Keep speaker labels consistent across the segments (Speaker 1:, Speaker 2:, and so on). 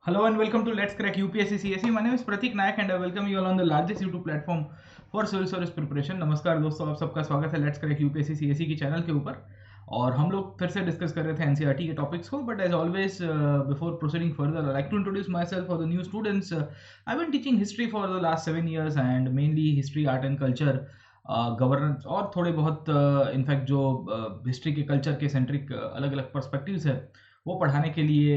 Speaker 1: Hello and welcome to Let's Crack UPSC CSE. My name is Pratik Nayak and I welcome you all on the largest YouTube platform for civil service preparation. नमस्कार दोस्तों, आप सबका स्वागत है Let's Crack UPSC CSE की channel के ऊपर। और हम लोग फिर से डिस्कस कर रहे थे एनसीईआरटी के टॉपिक्स को, but as always before proceeding further I like to introduce my self for the new students. I been teaching history for the last 7 years and mainly history, art and culture, governance और थोड़े बहुत in fact जो history के culture के centric अलग अलग perspectives है वो पढ़ाने के लिए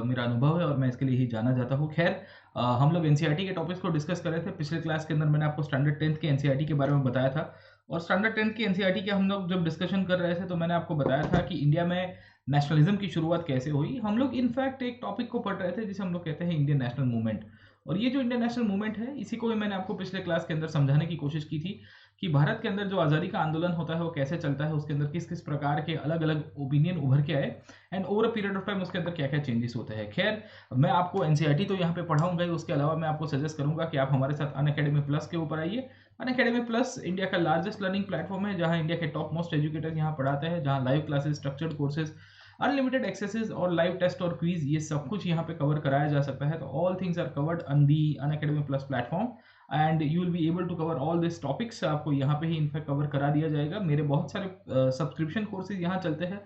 Speaker 1: मेरा अनुभव है और मैं इसके लिए ही जाना जाता हूँ। खैर, हम लोग एनसीईआरटी के टॉपिक्स को डिस्कस कर रहे थे। पिछले क्लास के अंदर मैंने आपको स्टैंडर्ड 10th के एनसीईआरटी के बारे में बताया था, और स्टैंडर्ड 10th के एनसीईआरटी के हम लोग जब डिस्कशन कर रहे थे तो मैंने आपको बताया था कि इंडिया में नेशनलिज्म की शुरुआत कैसे हुई। हम लोग इनफैक्ट एक टॉपिक को पढ़ रहे थे जिसे हम लोग कहते हैं इंडियन नेशनल मूवमेंट। और ये जो इंडियन नेशनल मूवमेंट है, इसी को भी मैंने आपको पिछले क्लास के अंदर समझाने की कोशिश की थी कि भारत के अंदर जो आज़ादी का आंदोलन होता है वो कैसे चलता है, उसके अंदर किस किस प्रकार के अलग अलग ओपिनियन उभर के आए and over a period of time उसके अंदर क्या क्या चेंजेस होते हैं। खैर, मैं आपको एनसीईआरटी तो यहाँ पे पढ़ाऊंगा ही, उसके अलावा मैं आपको सजेस्ट करूंगा कि आप हमारे साथ अनअकैडमी प्लस के ऊपर आइए। अनअकैडमी प्लस इंडिया का लार्जेस्ट लर्निंग प्लेटफॉर्म है, जहाँ इंडिया के टॉप मोस्ट एजुकेटर यहाँ पढ़ाते हैं, जहाँ live classes, structured courses, unlimited axes और लाइव टेस्ट और क्विज, ये सब कुछ यहाँ पे कवर कराया जा सकता है। तो all things are covered on the Unacademy plus platform and you will be able to cover all this topics. आपको यहाँ पे ही इनफैक्ट कवर करा दिया जाएगा। मेरे बहुत सारे सब्सक्रिप्शन कोर्सेज यहाँ चलते हैं,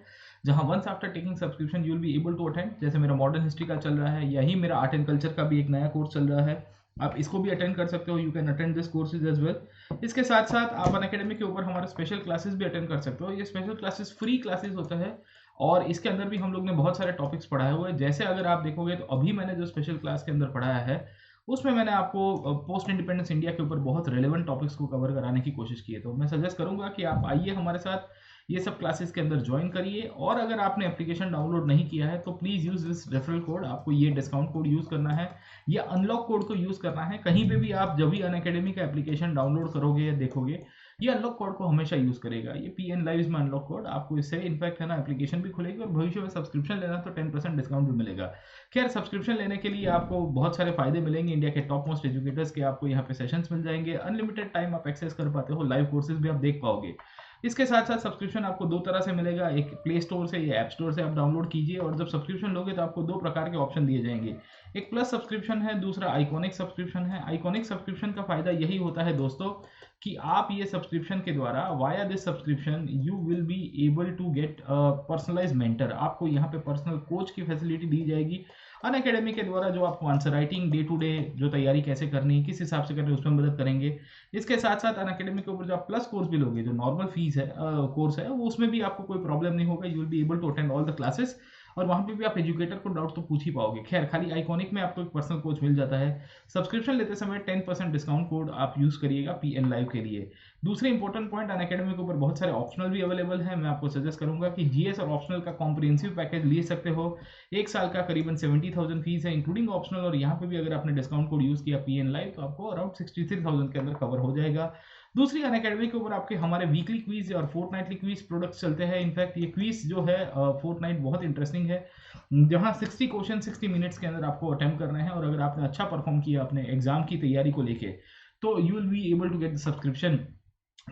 Speaker 1: जहाँ once after taking subscription you will be able to attend. जैसे मेरा मॉडर्न हिस्ट्री का चल रहा है, यही मेरा आर्ट एंड कल्चर का भी एक नया कोर्स चल रहा है, आप इसको भी अटेंड कर सकते हो। You can attend this courses as well. इसके साथ साथ आप अनअकैडमी के ऊपर हमारे स्पेशल क्लासेस भी अटेंड कर सकते हो। ये स्पेशल क्लासेस फ्री क्लासेस होता है और इसके अंदर भी हम लोग ने बहुत सारे टॉपिक्स पढ़ाए हुए हैं। जैसे अगर आप देखोगे तो अभी मैंने जो स्पेशल क्लास के अंदर पढ़ाया है उसमें मैंने आपको पोस्ट इंडिपेंडेंस इंडिया के ऊपर बहुत रेलेवेंट टॉपिक्स को कवर कराने की कोशिश की है। तो मैं सजेस्ट करूंगा कि आप आइए हमारे साथ, ये सब क्लासेस के अंदर ज्वाइन करिए। और अगर आपने एप्लीकेशन डाउनलोड नहीं किया है तो please use this referral code. आपको ये डिस्काउंट कोड यूज़ करना है या अनलॉक कोड को यूज़ करना है। कहीं पे भी आप जब भी अनअकैडमी का एप्लीकेशन डाउनलोड करोगे या देखोगे, ये अनलॉक कोड को हमेशा यूज़ करेगा। ये पीएन लाइव में अनलॉक कोड, आपको इससे इनफैक्ट है ना एप्लीकेशन भी खुलेगी और भविष्य में सब्सक्रिप्शन लेना तो 10% डिस्काउंट भी मिलेगा। खैर, सब्सक्रिप्शन लेने के लिए आपको बहुत सारे फायदे मिलेंगे। इंडिया के टॉप मोस्ट एजुकेटर्स के आपको यहाँ पे सेशंस मिल जाएंगे, अनलिमिटेड टाइम आप एक्सेस कर पाते हो, लाइव कोर्सेज भी आप देख पाओगे। इसके साथ साथ सब्सक्रिप्शन आपको दो तरह से मिलेगा, एक प्ले स्टोर से या ऐप स्टोर से आप डाउनलोड कीजिए। और जब सब्सक्रिप्शन लोगे तो आपको दो प्रकार के ऑप्शन दिए जाएंगे, एक प्लस सब्सक्रिप्शन है, दूसरा आइकॉनिक सब्सक्रिप्शन है। आइकॉनिक सब्सक्रिप्शन का फायदा यही होता है दोस्तों कि आप ये सब्सक्रिप्शन के द्वारा via this subscription you will be able to get personalise mentor. आपको यहाँ पे पर्सनल कोच की फैसिलिटी दी जाएगी अनअकैडमी के द्वारा, जो आपको answer writing day to day जो तैयारी कैसे करनी है, किस हिसाब से करनी है, उसमें मदद करेंगे। इसके साथ साथ अनअकैडमी के ऊपर जो आप प्लस कोर्स भी लोगे, जो नॉर्मल फीस है कोर्स है, वो उसमें भी आपको कोई प्रॉब्लम नहीं होगा। You will be able to attend all the classes और वहाँ पे भी आप एजुकेटर को डाउट तो पूछ ही पाओगे। खैर, खाली आइकॉनिक में आपको एक पर्सनल कोच मिल जाता है। सब्सक्रिप्शन लेते समय 10% डिस्काउंट कोड आप यूज़ करिएगा पीएन लाइव के लिए। दूसरे इंपॉर्टेंट पॉइंट, अनअकैडमी के ऊपर बहुत सारे ऑप्शनल भी अवेलेबल है। मैं आपको सजेस्ट करूंगा कि जीएस और ऑप्शनल का कॉम्प्रिहेंसिव पैकेज ले सकते हो। एक साल का करीबन 70,000 फीस है इंक्लूडिंग ऑप्शनल, और यहाँ पे भी अगर आपने डिस्काउंट कोड यूज़ किया पीएन लाइव तो आपको अराउंड 63,000 के अंदर कवर हो जाएगा। दूसरी, अनअकैडमी के ऊपर आपके हमारे वीकली क्वीज और फोर्टनाइटली क्वीज प्रोडक्ट्स चलते हैं। इनफैक्ट ये क्वीज जो है फोर्टनाइट बहुत इंटरेस्टिंग है, जहाँ 60 क्वेश्चन 60 मिनट्स के अंदर आपको अटेम्प्ट करने हैं। और अगर आपने अच्छा परफॉर्म किया अपने एग्जाम की तैयारी को लेके तो you will be able to get the subscription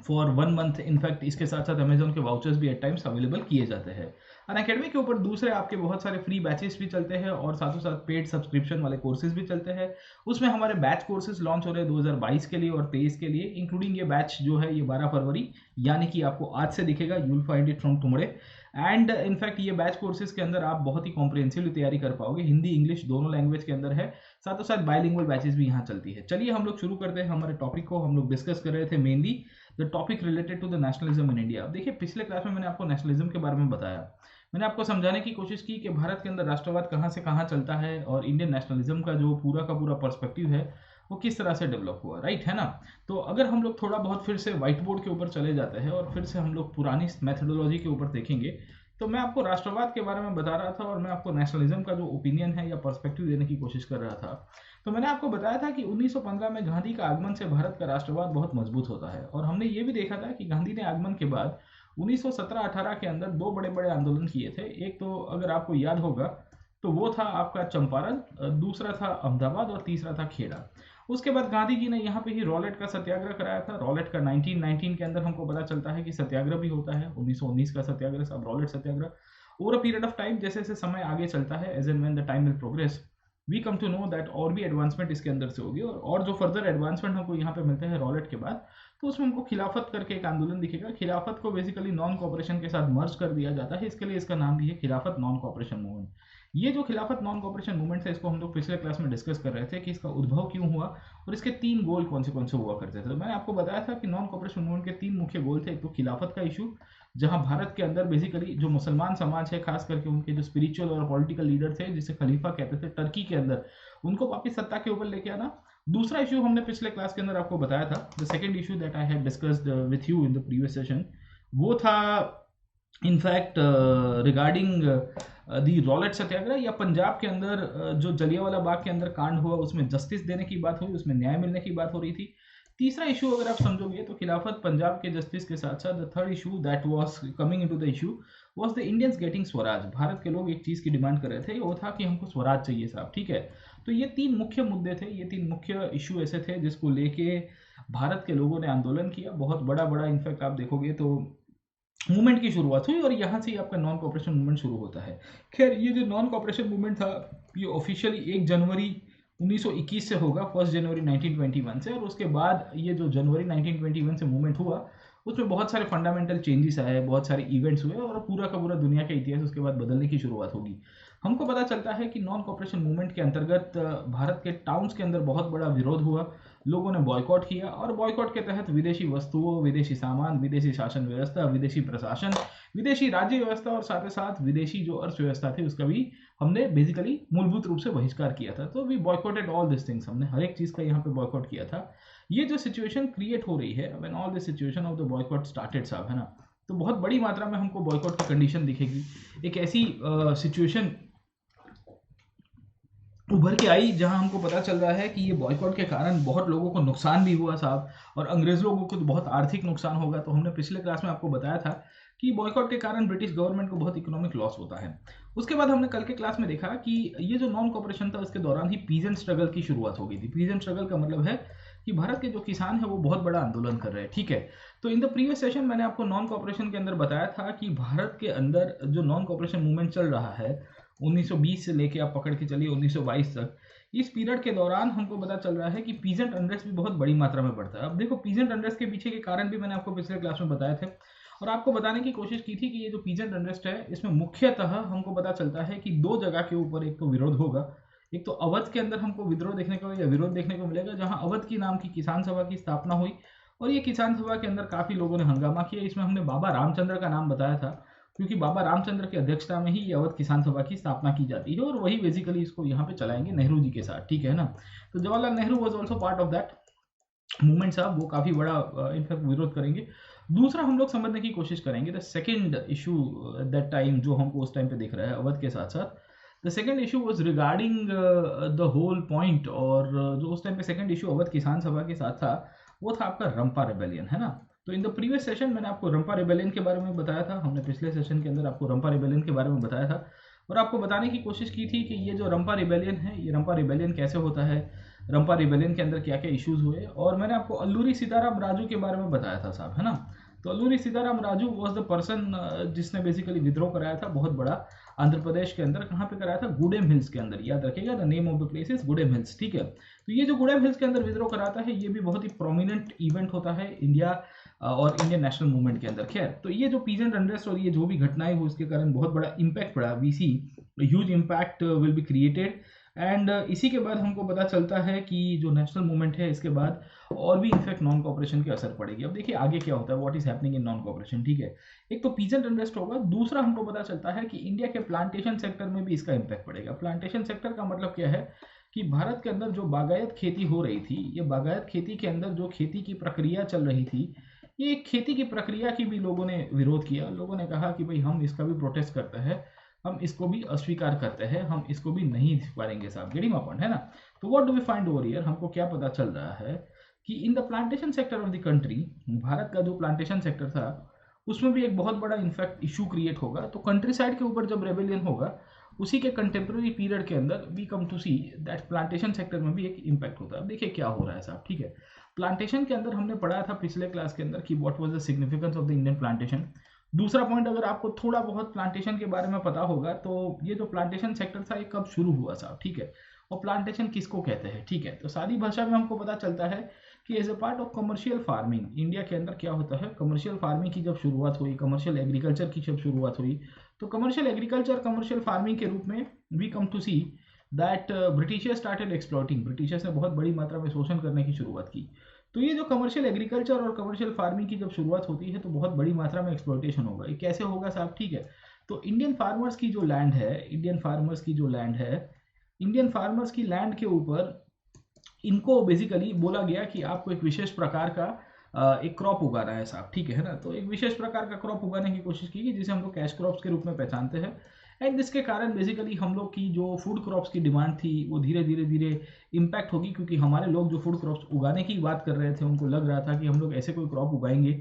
Speaker 1: for 1 month. In fact इसके साथ साथ अमेजोन के वाउचर्स भी एट टाइम्स अवेलेबल किए जाते हैं। अनअकैडमी के ऊपर दूसरे आपके बहुत सारे फ्री बैचेस भी चलते हैं और साथों साथ पेड सब्सक्रिप्शन वाले कोर्सेज भी चलते हैं। उसमें हमारे बैच कोर्सेज लॉन्च हो रहे हैं 2022 के लिए और 23 के लिए, इंक्लूडिंग ये बैच जो है ये 12 फरवरी, यानी कि आपको आज से दिखेगा। You will find it from tomorrow. And in fact ये बैच कोर्सेज के अंदर आप बहुत ही कॉम्प्रिहेंसिवली तैयारी कर पाओगे, हिंदी इंग्लिश दोनों लैंग्वेज के अंदर है। साथों साथ बाइलिंगुअल बैचेस भी यहाँ चलती है। चलिए हम लोग शुरू करते हैं हमारे टॉपिक को। हम लोग डिस्कस कर रहे थे mainly the topic related to the nationalism in India. अब देखिए, पिछले क्लास में मैंने आपको नेशनलिज्म के बारे में बताया। मैंने आपको समझाने की कोशिश की कि भारत के अंदर राष्ट्रवाद कहाँ से कहाँ चलता है और इंडियन नेशनलिज्म का जो पूरा का पूरा पर्सपेक्टिव है वो किस तरह से डेवलप हुआ, राइट है ना। तो अगर हम लोग थोड़ा बहुत फिर से व्हाइट बोर्ड के ऊपर चले जाते हैं और फिर से हम लोग पुरानी मैथडोलॉजी के ऊपर देखेंगे, तो मैं आपको राष्ट्रवाद के बारे में बता रहा था और मैं आपको नेशनलिज्म का जो ओपिनियन है या पर्सपेक्टिव देने की कोशिश कर रहा था। तो मैंने आपको बताया था कि 1915 में गांधी का आगमन से भारत का राष्ट्रवाद बहुत मजबूत होता है। और हमने ये भी देखा था कि गांधी ने आगमन के बाद 1917-18 के अंदर दो बड़े बड़े आंदोलन किए थे। एक तो अगर आपको याद होगा तो वो था आपका चंपारण, दूसरा था अहमदाबाद और तीसरा था खेड़ा। उसके बाद गांधी जी ने यहाँ पे ही रॉलेट का सत्याग्रह कराया था। रॉलेट का 1919 के अंदर हमको पता चलता है कि सत्याग्रह भी होता है। 1919 का सत्याग्रह, सब रॉलेट सत्याग्रह। Over a period of time, जैसे जैसे समय आगे चलता है, as and when the time will progress, we come to know that और भी एडवांसमेंट इसके अंदर से होगी, और जो फर्दर एडवांसमेंट हमको यहाँ पे मिलते हैं रॉलेट के बाद, तो उसमें हमको खिलाफत करके एक आंदोलन दिखेगा। खिलाफत को बेसिकली नॉन कॉपरेशन के साथ मर्ज कर दिया जाता है, इसके लिए इसका नाम भी है खिलाफत नॉन कॉपरेशन मूवमेंट। ये जो खिलाफत नॉन कॉपरेशन मूवमेंट है, इसको हम लोग पिछले क्लास में डिस्कस कर रहे थे कि इसका उद्भव क्यों हुआ और इसके 3 गोल कौन से हुआ करते थे। तो मैंने आपको बताया था कि नॉन कॉपरेशन मूवमेंट के 3 मुख्य गोल थे। एक तो खिलाफत का इशू, जहां भारत के अंदर बेसिकली जो मुसलमान समाज है, खास करके उनके जो स्पिरिचुअल और पॉलिटिकल लीडर थे जिसे खलीफा कहते थे टर्की के अंदर, उनको वापस सत्ता के ऊपर लेके आना। दूसरा इशू हमने पिछले क्लास के अंदर आपको बताया था, the second issue that I had discussed with you in the previous session, वो था इनफैक्ट रिगार्डिंग दी रॉलेट सत्याग्रह, या पंजाब के अंदर जो जलियांवाला बाग के अंदर कांड हुआ उसमें जस्टिस देने की बात हुई, उसमें न्याय मिलने की बात हो रही थी। तीसरा इशू अगर आप समझोगे तो खिलाफत पंजाब के जस्टिस के साथ साथ the third issue that was coming into the issue was the Indians getting Swaraj. Bharat के लोग एक चीज की डिमांड कर रहे थे, वो था कि हमको स्वराज चाहिए साहब, ठीक है। तो ये 3 मुख्य मुद्दे थे, ये 3 मुख्य इशू ऐसे थे जिसको लेके भारत के लोगों ने आंदोलन किया। बहुत बड़ा बड़ा इनफैक्ट आप देखोगे तो मूवमेंट की शुरुआत हुई और यहाँ से ही आपका नॉन कॉपरेशन मूवमेंट शुरू होता है। खैर ये जो नॉन कॉपरेशन मूवमेंट था ये ऑफिशियली 1 जनवरी 1921 से होगा, 1 जनवरी 1921 से, और उसके बाद ये जो जनवरी 1921 से मूवमेंट हुआ उसमें बहुत सारे फंडामेंटल चेंजेस आए, बहुत सारे इवेंट्स हुए और पूरा का पूरा दुनिया का इतिहास उसके बाद बदलने की शुरुआत होगी। हमको पता चलता है कि नॉन कॉपरेशन मूवमेंट के अंतर्गत भारत के टाउन्स के अंदर बहुत बड़ा विरोध हुआ, लोगों ने बॉयकॉट किया, और बॉयकॉट के तहत विदेशी वस्तुओं, विदेशी सामान, विदेशी शासन व्यवस्था, विदेशी प्रशासन, विदेशी राज्य व्यवस्था और साथ ही साथ विदेशी जो अर्थव्यवस्था थी उसका भी हमने बेसिकली मूलभूत रूप से बहिष्कार किया था। तो we boycotted all this things, हमने हर एक चीज़ का यहाँ पे बॉयकॉट किया था। ये जो सिचुएशन क्रिएट हो रही है when all this situation of the boycott started साहब, है ना, तो बहुत बड़ी मात्रा में हमको बॉयकॉट की कंडीशन दिखेगी। एक ऐसी सिचुएशन उभर के आई जहां हमको पता चल रहा है कि ये बॉयकॉट के कारण बहुत लोगों को नुकसान भी हुआ साहब, और अंग्रेज लोगों को तो बहुत आर्थिक नुकसान होगा। तो हमने पिछले क्लास में आपको बताया था कि बॉयकॉट के कारण ब्रिटिश गवर्नमेंट को बहुत इकोनॉमिक लॉस होता है। उसके बाद हमने कल के क्लास में देखा कि ये जो नॉन कॉपरेशन था उसके दौरान ही पीजेंट स्ट्रगल की शुरुआत हो गई थी। पीजेंट स्ट्रगल का मतलब है कि भारत के जो किसान है वो बहुत बड़ा आंदोलन कर रहे हैं, ठीक है। तो इन द प्रीवियस सेशन मैंने आपको नॉन कॉपरेशन के अंदर बताया था कि भारत के अंदर जो नॉन कॉपरेशन मूवमेंट चल रहा है 1920 से लेके आप पकड़ के चलिए 1922 तक, इस पीरियड के दौरान हमको पता चल रहा है कि पीजेंट अनरेस्ट भी बहुत बड़ी मात्रा में बढ़ता है। अब देखो पीजेंट अनरेस्ट के पीछे के कारण भी मैंने आपको पिछले क्लास में बताए थे और आपको बताने की कोशिश की थी कि ये जो पीजेंट अनरेस्ट है इसमें मुख्यतः हमको पता चलता है कि 2 जगह के ऊपर एक तो विरोध होगा। एक तो अवध के अंदर हमको विद्रोह देखने को या विरोध देखने को मिलेगा, जहां अवध की नाम की किसान सभा की स्थापना हुई और ये किसान सभा के अंदर काफी लोगों ने हंगामा किया। इसमें हमने बाबा रामचंद्र का नाम बताया था क्योंकि बाबा रामचंद्र की अध्यक्षता में ही ये अवध किसान सभा की स्थापना की जाती है और वही बेसिकली इसको यहाँ पे चलाएंगे नेहरू जी के साथ, ठीक है ना। तो Jawaharlal Nehru was also part of that movement साहब, वो काफी बड़ा इनफैक्ट विरोध करेंगे। दूसरा हम लोग समझने की कोशिश करेंगे the second issue that time जो हमको उस टाइम पे दिख रहा है अवध के साथ साथ, the second issue was regarding the whole point, और जो उस टाइम पे सेकेंड इशू अवध किसान सभा के साथ था वो था आपका रंपा रेबेलियन, है ना। तो इन द प्रीवियस सेशन मैंने आपको रंपा रेबेलियन के बारे में बताया था, हमने पिछले सेशन के अंदर आपको रंपा रेबेलियन के बारे में बताया था और आपको बताने की कोशिश की थी कि ये जो रंपा रेबेलियन है ये रंपा रेबेलियन कैसे होता है, रंपा रेबेलियन के अंदर क्या क्या इश्यूज हुए, और मैंने आपको अल्लूरी सीताराम राजू के बारे में बताया था साहब, है ना। तो Alluri Sitaram Raju was the person जिसने बेसिकली विद्रोह कराया था बहुत बड़ा आंध्र प्रदेश के अंदर। कहाँ पे कराया था? गुडेम हिल्स के अंदर, याद रखिएगा the name of the place is Gudem hills, ठीक है। तो ये जो गुडेम हिल्स के अंदर विद्रोह कराता है ये भी बहुत ही प्रोमिनेंट इवेंट होता है इंडिया और इंडियन नेशनल मूवमेंट के अंदर। खैर तो ये जो पीजेंट अनरेस्ट और ये जो भी घटनाएं हुई उसके कारण बहुत बड़ा इंपैक्ट पड़ा, we see huge impact will be created and इसी के बाद हमको पता चलता है कि जो नेशनल मूवमेंट है इसके बाद और भी इनफैक्ट नॉन कॉपरेशन के असर पड़ेगी। अब देखिए आगे क्या होता है, what is happening in non cooperation, ठीक है। एक तो पीजेंट अनरेस्ट होगा, दूसरा हमको पता चलता है कि इंडिया के प्लांटेशन सेक्टर में भी इसका इम्पैक्ट पड़ेगा। प्लांटेशन सेक्टर का मतलब क्या है कि भारत के अंदर जो बागायत खेती हो रही थी, ये बागायत खेती के अंदर जो खेती की प्रक्रिया चल रही थी, ये खेती की प्रक्रिया की भी लोगों ने विरोध किया। लोगों ने कहा कि भाई हम इसका भी प्रोटेस्ट करते हैं, हम इसको भी अस्वीकार करते हैं, हम इसको भी नहीं स्वीकारेंगे साहब, गेटिंग माय पॉइंट, है ना। तो what do we find over here, हमको क्या पता चल रहा है कि in the plantation sector of the country, Bharat का जो प्लांटेशन सेक्टर था उसमें भी एक बहुत बड़ा इनफैक्ट इशू क्रिएट होगा। तो कंट्री साइड के ऊपर जब रेबेलियन होगा उसी के कंटेम्प्रेरी पीरियड के अंदर we come to see that plantation sector में भी एक इम्पैक्ट होता है। अब देखिए क्या हो रहा है साहब, ठीक है। प्लांटेशन के अंदर हमने पढ़ा था पिछले क्लास के अंदर कि what was the significance of the Indian plantation. दूसरा पॉइंट, अगर आपको थोड़ा बहुत प्लांटेशन के बारे में पता होगा तो ये जो प्लांटेशन सेक्टर था ये कब शुरू हुआ साहब, ठीक है। और प्लांटेशन किसको कहते हैं, ठीक है। तो सादी भाषा में हमको पता चलता है कि as a part of commercial farming India के अंदर क्या होता है, कमर्शियल फार्मिंग की जब शुरुआत हुई, कमर्शियल एग्रीकल्चर की जब शुरुआत हुई, तो कमर्शियल एग्रीकल्चर कमर्शियल फार्मिंग के रूप में we come to see that Britishers started exploiting, Britishers ने बहुत बड़ी मात्रा में शोषण करने की शुरुआत की। तो ये जो कमर्शियल एग्रीकल्चर और कमर्शियल फार्मिंग की जब शुरुआत होती है तो बहुत बड़ी मात्रा में एक्सप्लॉइटेशन होगा। ये कैसे होगा साहब, ठीक है। तो इंडियन फार्मर्स की जो लैंड है, इंडियन फार्मर्स की जो लैंड है, इंडियन फार्मर्स की लैंड के ऊपर इनको बेसिकली बोला गया कि आपको एक विशेष प्रकार का एक क्रॉप उगाना है साहब, ठीक है ना। तो एक विशेष प्रकार का क्रॉप उगाने की कोशिश की जिसे हम लोग कैश क्रॉप्स के रूप में पहचानते हैं। एंड जिसके कारण बेसिकली हम लोग की जो फूड क्रॉप्स की डिमांड थी वो धीरे धीरे धीरे इम्पैक्ट होगी, क्योंकि हमारे लोग जो फूड क्रॉप्स उगाने की बात कर रहे थे उनको लग रहा था कि हम लोग ऐसे कोई क्रॉप उगाएंगे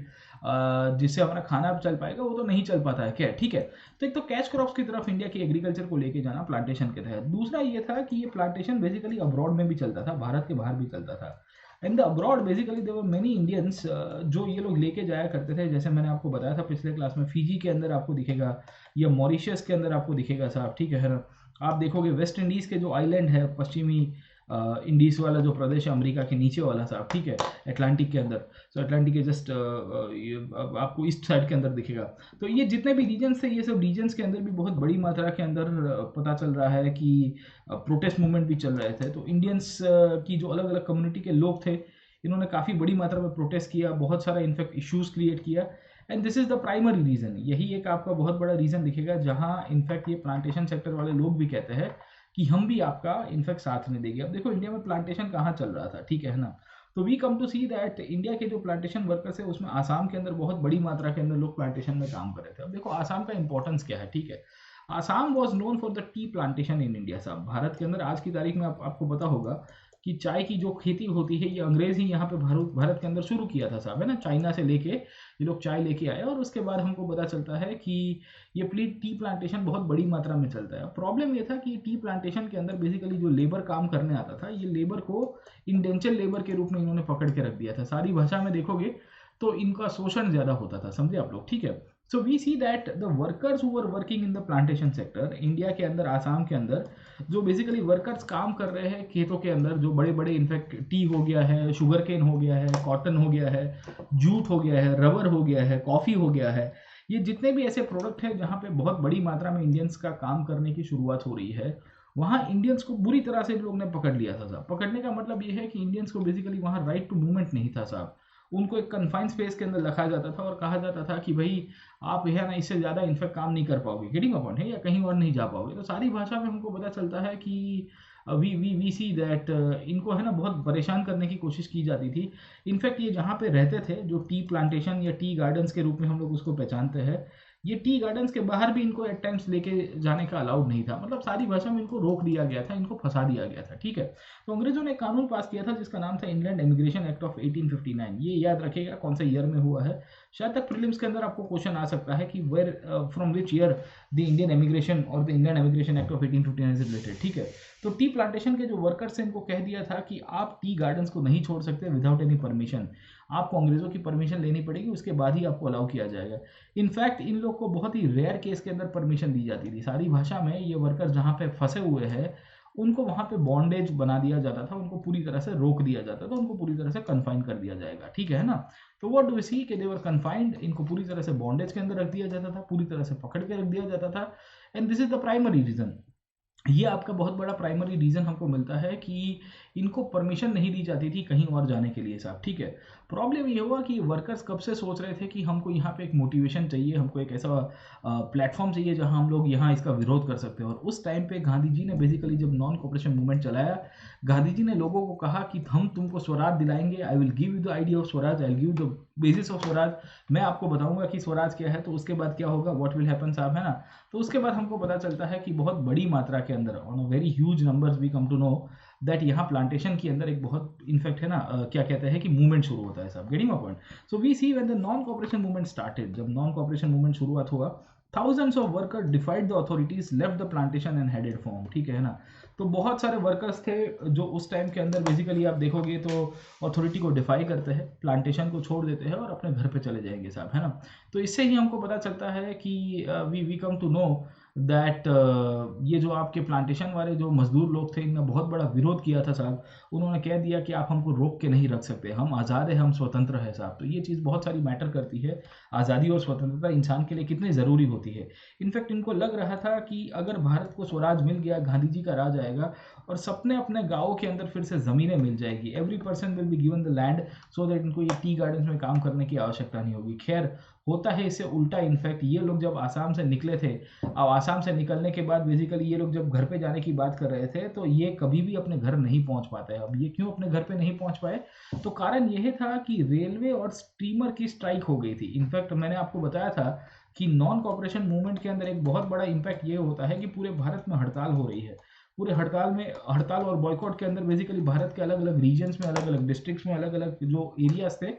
Speaker 1: जिससे हमारा खाना चल पाएगा, वो तो नहीं चल पाता है, क्या, ठीक है। तो एक तो कैश क्रॉप्स की तरफ इंडिया की एग्रीकल्चर को लेके जाना प्लांटेशन के तहत। दूसरा ये था कि ये प्लांटेशन बेसिकली अब्रॉड में भी चलता था, भारत के बाहर भी चलता था। And the abroad basically there were many Indians जो ये लोग लेके जाया करते थे। जैसे मैंने आपको बताया था पिछले क्लास में, फिजी के अंदर आपको दिखेगा या मॉरिशस के अंदर आपको दिखेगा साहब, ठीक है ना। आप देखोगे वेस्ट इंडीज़ के जो आइलैंड है, पश्चिमी इंडीज वाला जो प्रदेश है अमेरिका के नीचे वाला साहब, ठीक है, अटलांटिक के अंदर, तो अटलांटिक के जस्ट आपको ईस्ट साइड के अंदर दिखेगा। तो ये जितने भी रीजन्स थे, ये सब रीजन्स के अंदर भी बहुत बड़ी मात्रा के अंदर पता चल रहा है कि प्रोटेस्ट मूवमेंट भी चल रहे थे। तो इंडियंस की जो अलग अलग कम्युनिटी के लोग थे, इन्होंने काफ़ी बड़ी मात्रा में प्रोटेस्ट किया, बहुत सारा इनफैक्ट इश्यूज क्रिएट किया। And this is the primary reason, यही एक आपका बहुत बड़ा रीज़न दिखेगा जहाँ इनफैक्ट ये प्लांटेशन सेक्टर वाले लोग भी कहते हैं कि हम भी आपका इनफैक्ट साथ नहीं देंगे। अब देखो इंडिया में प्लांटेशन कहाँ चल रहा था, ठीक है ना। तो we come to see that India के जो प्लांटेशन वर्कर्स है उसमें आसाम के अंदर बहुत बड़ी मात्रा के अंदर लोग प्लांटेशन में काम कर रहे थे। अब देखो आसाम का इंपॉर्टेंस क्या है, ठीक है। Assam was known for the tea plantation in India साहब। भारत के अंदर आज की तारीख में आपको पता होगा कि चाय की जो खेती होती है ये अंग्रेज ही यहाँ पे भारत के अंदर शुरू किया था साहब, है ना। चाइना से लेके ये लोग चाय लेके आए और उसके बाद हमको पता चलता है कि ये टी प्लांटेशन बहुत बड़ी मात्रा में चलता है। प्रॉब्लम ये था कि टी प्लांटेशन के अंदर बेसिकली जो लेबर काम करने आता था, ये लेबर को इंडेंचर लेबर के रूप में इन्होंने पकड़ के रख दिया था। सारी भाषा में देखोगे तो इनका शोषण ज़्यादा होता था, समझे आप लोग, ठीक है। So we see that the workers who were working in the plantation sector, India के अंदर आसाम के अंदर जो बेसिकली वर्कर्स काम कर रहे हैं खेतों के अंदर, जो बड़े बड़े इनफैक्ट टी हो गया है, शुगर केन हो गया है, कॉटन हो गया है, जूट हो गया है, रबर हो गया है, कॉफ़ी हो गया है, ये जितने भी ऐसे प्रोडक्ट हैं जहाँ पे बहुत बड़ी मात्रा में इंडियंस का काम करने की शुरुआत हो रही है, वहाँ इंडियंस को बुरी तरह से लोग ने पकड़ लिया था साहब। पकड़ने का मतलब ये है कि इंडियंस को बेसिकली वहाँ राइट टू मूवमेंट नहीं था साहब। उनको एक कन्फाइंड स्पेस के अंदर रखा जाता था और कहा जाता था कि भाई आप है ना इससे ज़्यादा इनफैक्ट काम नहीं कर पाओगे, गेटिंग अ पॉइंट है, या कहीं और नहीं जा पाओगे। तो सारी भाषा में हमको पता चलता है कि वी सी दैट इनको है ना बहुत परेशान करने की कोशिश की जाती थी। इनफैक्ट ये जहाँ पे रहते थे, जो टी प्लांटेशन या टी गार्डन्स के रूप में हम लोग उसको पहचानते हैं, ये टी गार्डन्स के बाहर भी इनको एट टाइम्स लेके जाने का अलाउड नहीं था। मतलब सारी भाषा में इनको रोक दिया गया था, इनको फंसा दिया गया था, ठीक है। तो अंग्रेजों ने एक कानून पास किया था जिसका नाम था इंग्लैंड इमिग्रेशन एक्ट ऑफ 1859। ये याद रखिएगा कौन सा ईयर में हुआ है, शायद तक प्रीलिम्स के अंदर आपको क्वेश्चन आ सकता है कि where from which year the Indian immigration और the England immigration act of 1859 is related, ठीक है। तो टी प्लांटेशन के जो वर्कर्स हैं इनको कह दिया था कि आप टी गार्डन्स को नहीं छोड़ सकते विदाउट एनी परमिशन, आपको अंग्रेजों की परमिशन लेनी पड़ेगी, उसके बाद ही आपको अलाउ किया जाएगा। इनफैक्ट इन लोग को बहुत ही रेयर केस के अंदर परमिशन दी जाती थी। सारी भाषा में ये वर्कर जहाँ पे फंसे हुए हैं उनको वहाँ पे बॉन्डेज बना दिया जाता था, उनको पूरी तरह से रोक दिया जाता था, उनको पूरी तरह से कन्फाइन कर दिया जाएगा, ठीक है ना। तो व्हाट डू वी सी कि दे वर कन्फाइंड, इनको पूरी तरह से बॉन्डेज के अंदर रख दिया जाता था, पूरी तरह से पकड़ के रख दिया जाता था। And this is the primary reason, ये आपका बहुत बड़ा प्राइमरी रीज़न हमको मिलता है कि इनको परमिशन नहीं दी जाती थी कहीं और जाने के लिए साहब, ठीक है। प्रॉब्लम ये हुआ कि वर्कर्स कब से सोच रहे थे कि हमको यहाँ पे एक मोटिवेशन चाहिए, हमको एक ऐसा प्लेटफॉर्म चाहिए जहाँ हम लोग यहाँ इसका विरोध कर सकते हैं। और उस टाइम पे गांधी जी ने बेसिकली जब नॉन कोऑपरेशन मूवमेंट चलाया, गांधी जी ने लोगों को कहा कि हम तुमको स्वराज दिलाएंगे, I will give you the idea of Swaraj, I will give the basis of Swaraj, मैं आपको बताऊंगा कि स्वराज क्या है, तो उसके बाद क्या होगा, व्हाट विल हैपन साहब, है ना। तो उसके बाद हमको पता चलता है कि बहुत बड़ी मात्रा के अंदर on a very huge numbers we come to know that यहाँ प्लांटेशन के अंदर एक बहुत इनफैक्ट है ना क्या कहते हैं कि मूवमेंट शुरू होता है साहब, getting a point. So we see when the non cooperation movement started, जब नॉन कोऑपरेशन मूवमेंट शुरुआत हुआ, thousands of workers defied the authorities, left the plantation and headed home, ठीक है ना। तो बहुत सारे वर्कर्स थे जो उस टाइम के अंदर बेसिकली आप देखोगे तो अथॉरिटी को डिफाई करते हैं, प्लांटेशन को छोड़ देते हैं और अपने घर पे चले जाएंगे साहब, है ना। तो इससे ही हमको पता चलता है कि we come to know that ये जो आपके प्लांटेशन वाले जो मजदूर लोग थे, इनने बहुत बड़ा विरोध किया था साहब। उन्होंने कह दिया कि आप हमको रोक के नहीं रख सकते, हम आज़ाद है, हम स्वतंत्र है साहब। तो ये चीज़ बहुत सारी मैटर करती है, आज़ादी और स्वतंत्रता इंसान के लिए कितनी ज़रूरी होती है। इनफैक्ट इनको लग रहा था कि अगर भारत को स्वराज मिल गया, गांधी जी का राज आएगा और सबने अपने गाँव के अंदर फिर से ज़मीनें मिल जाएगी, every person will be given the land, so that इनको ये टी गार्डन में काम करने की आवश्यकता नहीं होगी। खैर, होता है इससे उल्टा। इनफैक्ट ये लोग जब आसाम से निकले थे, अब आसाम से निकलने के बाद बेसिकली ये लोग जब घर पे जाने की बात कर रहे थे, तो ये कभी भी अपने घर नहीं पहुंच पाते। अब ये क्यों अपने घर पे नहीं पहुंच पाए? तो कारण यह था कि रेलवे और स्टीमर की स्ट्राइक हो गई थी। इनफैक्ट मैंने आपको बताया था कि नॉन कॉपरेशन मूवमेंट के अंदर एक बहुत बड़ा इम्पैक्ट ये होता है कि पूरे भारत में हड़ताल हो रही है। पूरे हड़ताल और बॉयकॉट के अंदर बेसिकली भारत के अलग अलग रीजन्स में, अलग अलग डिस्ट्रिक्ट्स में, अलग अलग जो एरियाज थे,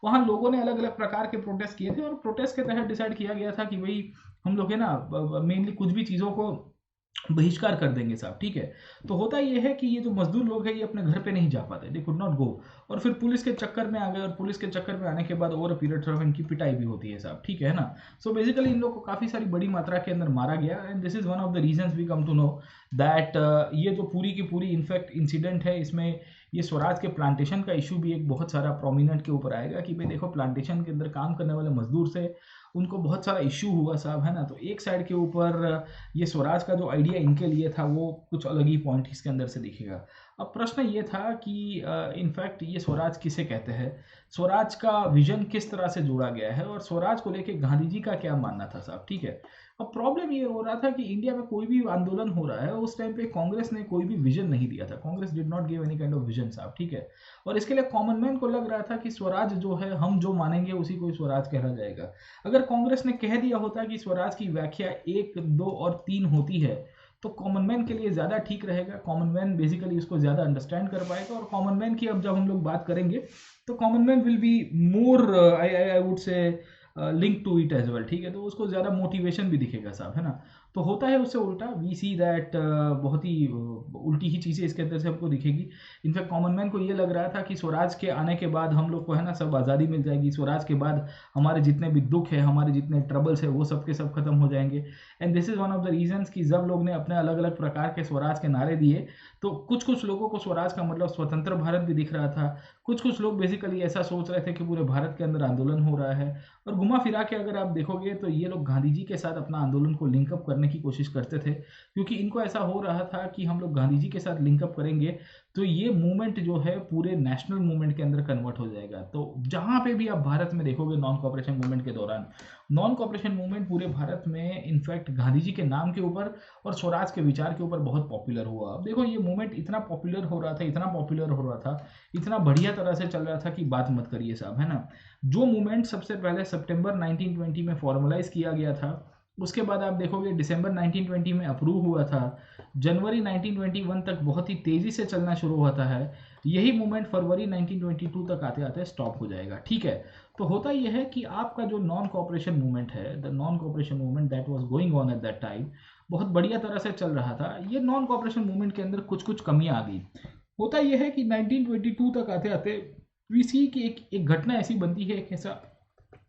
Speaker 1: वहाँ लोगों ने अलग अलग प्रकार के प्रोटेस्ट किए थे। और प्रोटेस्ट के तहत डिसाइड किया गया था कि भाई हम लोग है ना, मेनली कुछ भी चीज़ों को बहिष्कार कर देंगे साहब, ठीक है। तो होता ये है कि ये जो मजदूर लोग हैं, ये अपने घर पे नहीं जा पाते, दे कुड नॉट गो। और फिर पुलिस के चक्कर में आ गए, और पुलिस के चक्कर में आने के बाद ओवर अ पीरियड ऑफ इनकी पिटाई भी होती है साहब, ठीक है ना। सो बेसिकली इन लोग को काफ़ी सारी बड़ी मात्रा के अंदर मारा गया। And this is one of the reasons we come to know that ये जो पूरी की पूरी इनफैक्ट इंसिडेंट है, इसमें ये स्वराज के प्लांटेशन का इशू भी एक बहुत सारा प्रोमिनेंट के ऊपर आएगा कि भाई देखो, प्लांटेशन के अंदर काम करने वाले मजदूर से उनको बहुत सारा इश्यू हुआ साहब, है ना। तो एक साइड के ऊपर ये स्वराज का जो आइडिया इनके लिए था, वो कुछ अलग ही पॉइंट इसके अंदर से दिखेगा। अब प्रश्न ये था कि इनफैक्ट ये स्वराज किसे कहते हैं, स्वराज का विजन किस तरह से जोड़ा गया है, और स्वराज को लेके गांधी जी का क्या मानना था साहब, ठीक है। अब प्रॉब्लम ये हो रहा था कि इंडिया में कोई भी आंदोलन हो रहा है, उस टाइम पे कांग्रेस ने कोई भी विजन नहीं दिया था। Congress did not give any kind of vision साहब, ठीक है। और इसके लिए कॉमन मैन को लग रहा था कि स्वराज जो है, हम जो मानेंगे उसी को स्वराज कहना जाएगा। अगर कांग्रेस ने कह दिया होता कि स्वराज की व्याख्या 1, 2 और 3 होती है, तो कॉमन मैन के लिए ज़्यादा ठीक रहेगा। कॉमन मैन बेसिकली इसको ज़्यादा अंडरस्टैंड कर पाएगा। और कॉमन मैन की अब जब हम लोग बात करेंगे, तो common man will be more I would say link to it as well, ठीक है। तो उसको ज़्यादा मोटिवेशन भी दिखेगा साहब, है ना। तो होता है उससे उल्टा, वी सी दैट बहुत ही उल्टी ही चीज़ें इसके अंदर से हमको दिखेगी। इनफैक्ट कॉमन मैन को ये लग रहा था कि स्वराज के आने के बाद हम लोग को, है ना, सब आज़ादी मिल जाएगी। स्वराज के बाद हमारे जितने भी दुख है, हमारे जितने ट्रबल्स है, वो सब के सब खत्म हो जाएंगे। And this is one of the reasons कि जब लोग ने अपने अलग अलग प्रकार के स्वराज के नारे दिए, तो कुछ कुछ लोगों को स्वराज का मतलब स्वतंत्र भारत भी दिख रहा था। कुछ कुछ लोग बेसिकली ऐसा सोच रहे थे कि पूरे भारत के अंदर आंदोलन हो रहा है। और घुमा फिरा के अगर आप देखोगे, तो ये लोग गांधी जी के साथ अपना आंदोलन को लिंकअप करने की कोशिश करते थे, क्योंकि इनको ऐसा हो रहा था कि हम लोग गांधी जी के साथ लिंकअप करेंगे तो ये मूवमेंट जो है पूरे नेशनल मूवमेंट के अंदर कन्वर्ट हो जाएगा। तो जहाँ पे भी आप भारत में देखोगे नॉन कॉपरेशन मूवमेंट के दौरान, नॉन कॉपरेशन मूवमेंट पूरे भारत में इनफैक्ट गांधी जी के नाम के ऊपर और स्वराज के विचार के ऊपर बहुत पॉपुलर हुआ। अब देखो, ये मूवमेंट इतना पॉपुलर हो रहा था, इतना पॉपुलर हो रहा था, इतना बढ़िया तरह से चल रहा था कि बात मत करिए साहब, है ना। जो मूवमेंट सबसे पहले सितंबर 1920 में फॉर्मलाइज किया गया था, उसके बाद आप देखोगे दिसंबर 1920 में अप्रूव हुआ था, जनवरी 1921 तक बहुत ही तेज़ी से चलना शुरू होता है। यही मूवमेंट फरवरी 1922 तक आते आते स्टॉप हो जाएगा, ठीक है। तो होता यह है कि आपका जो नॉन कॉपरेशन मूवमेंट है, the non cooperation movement that was going on at that time, बहुत बढ़िया तरह से चल रहा था। ये नॉन कॉपरेशन मूवमेंट के अंदर कुछ कुछ कमियां आ गई। होता यह है कि 1922 तक आते आते वीसी की एक घटना ऐसी बनती है, एक ऐसा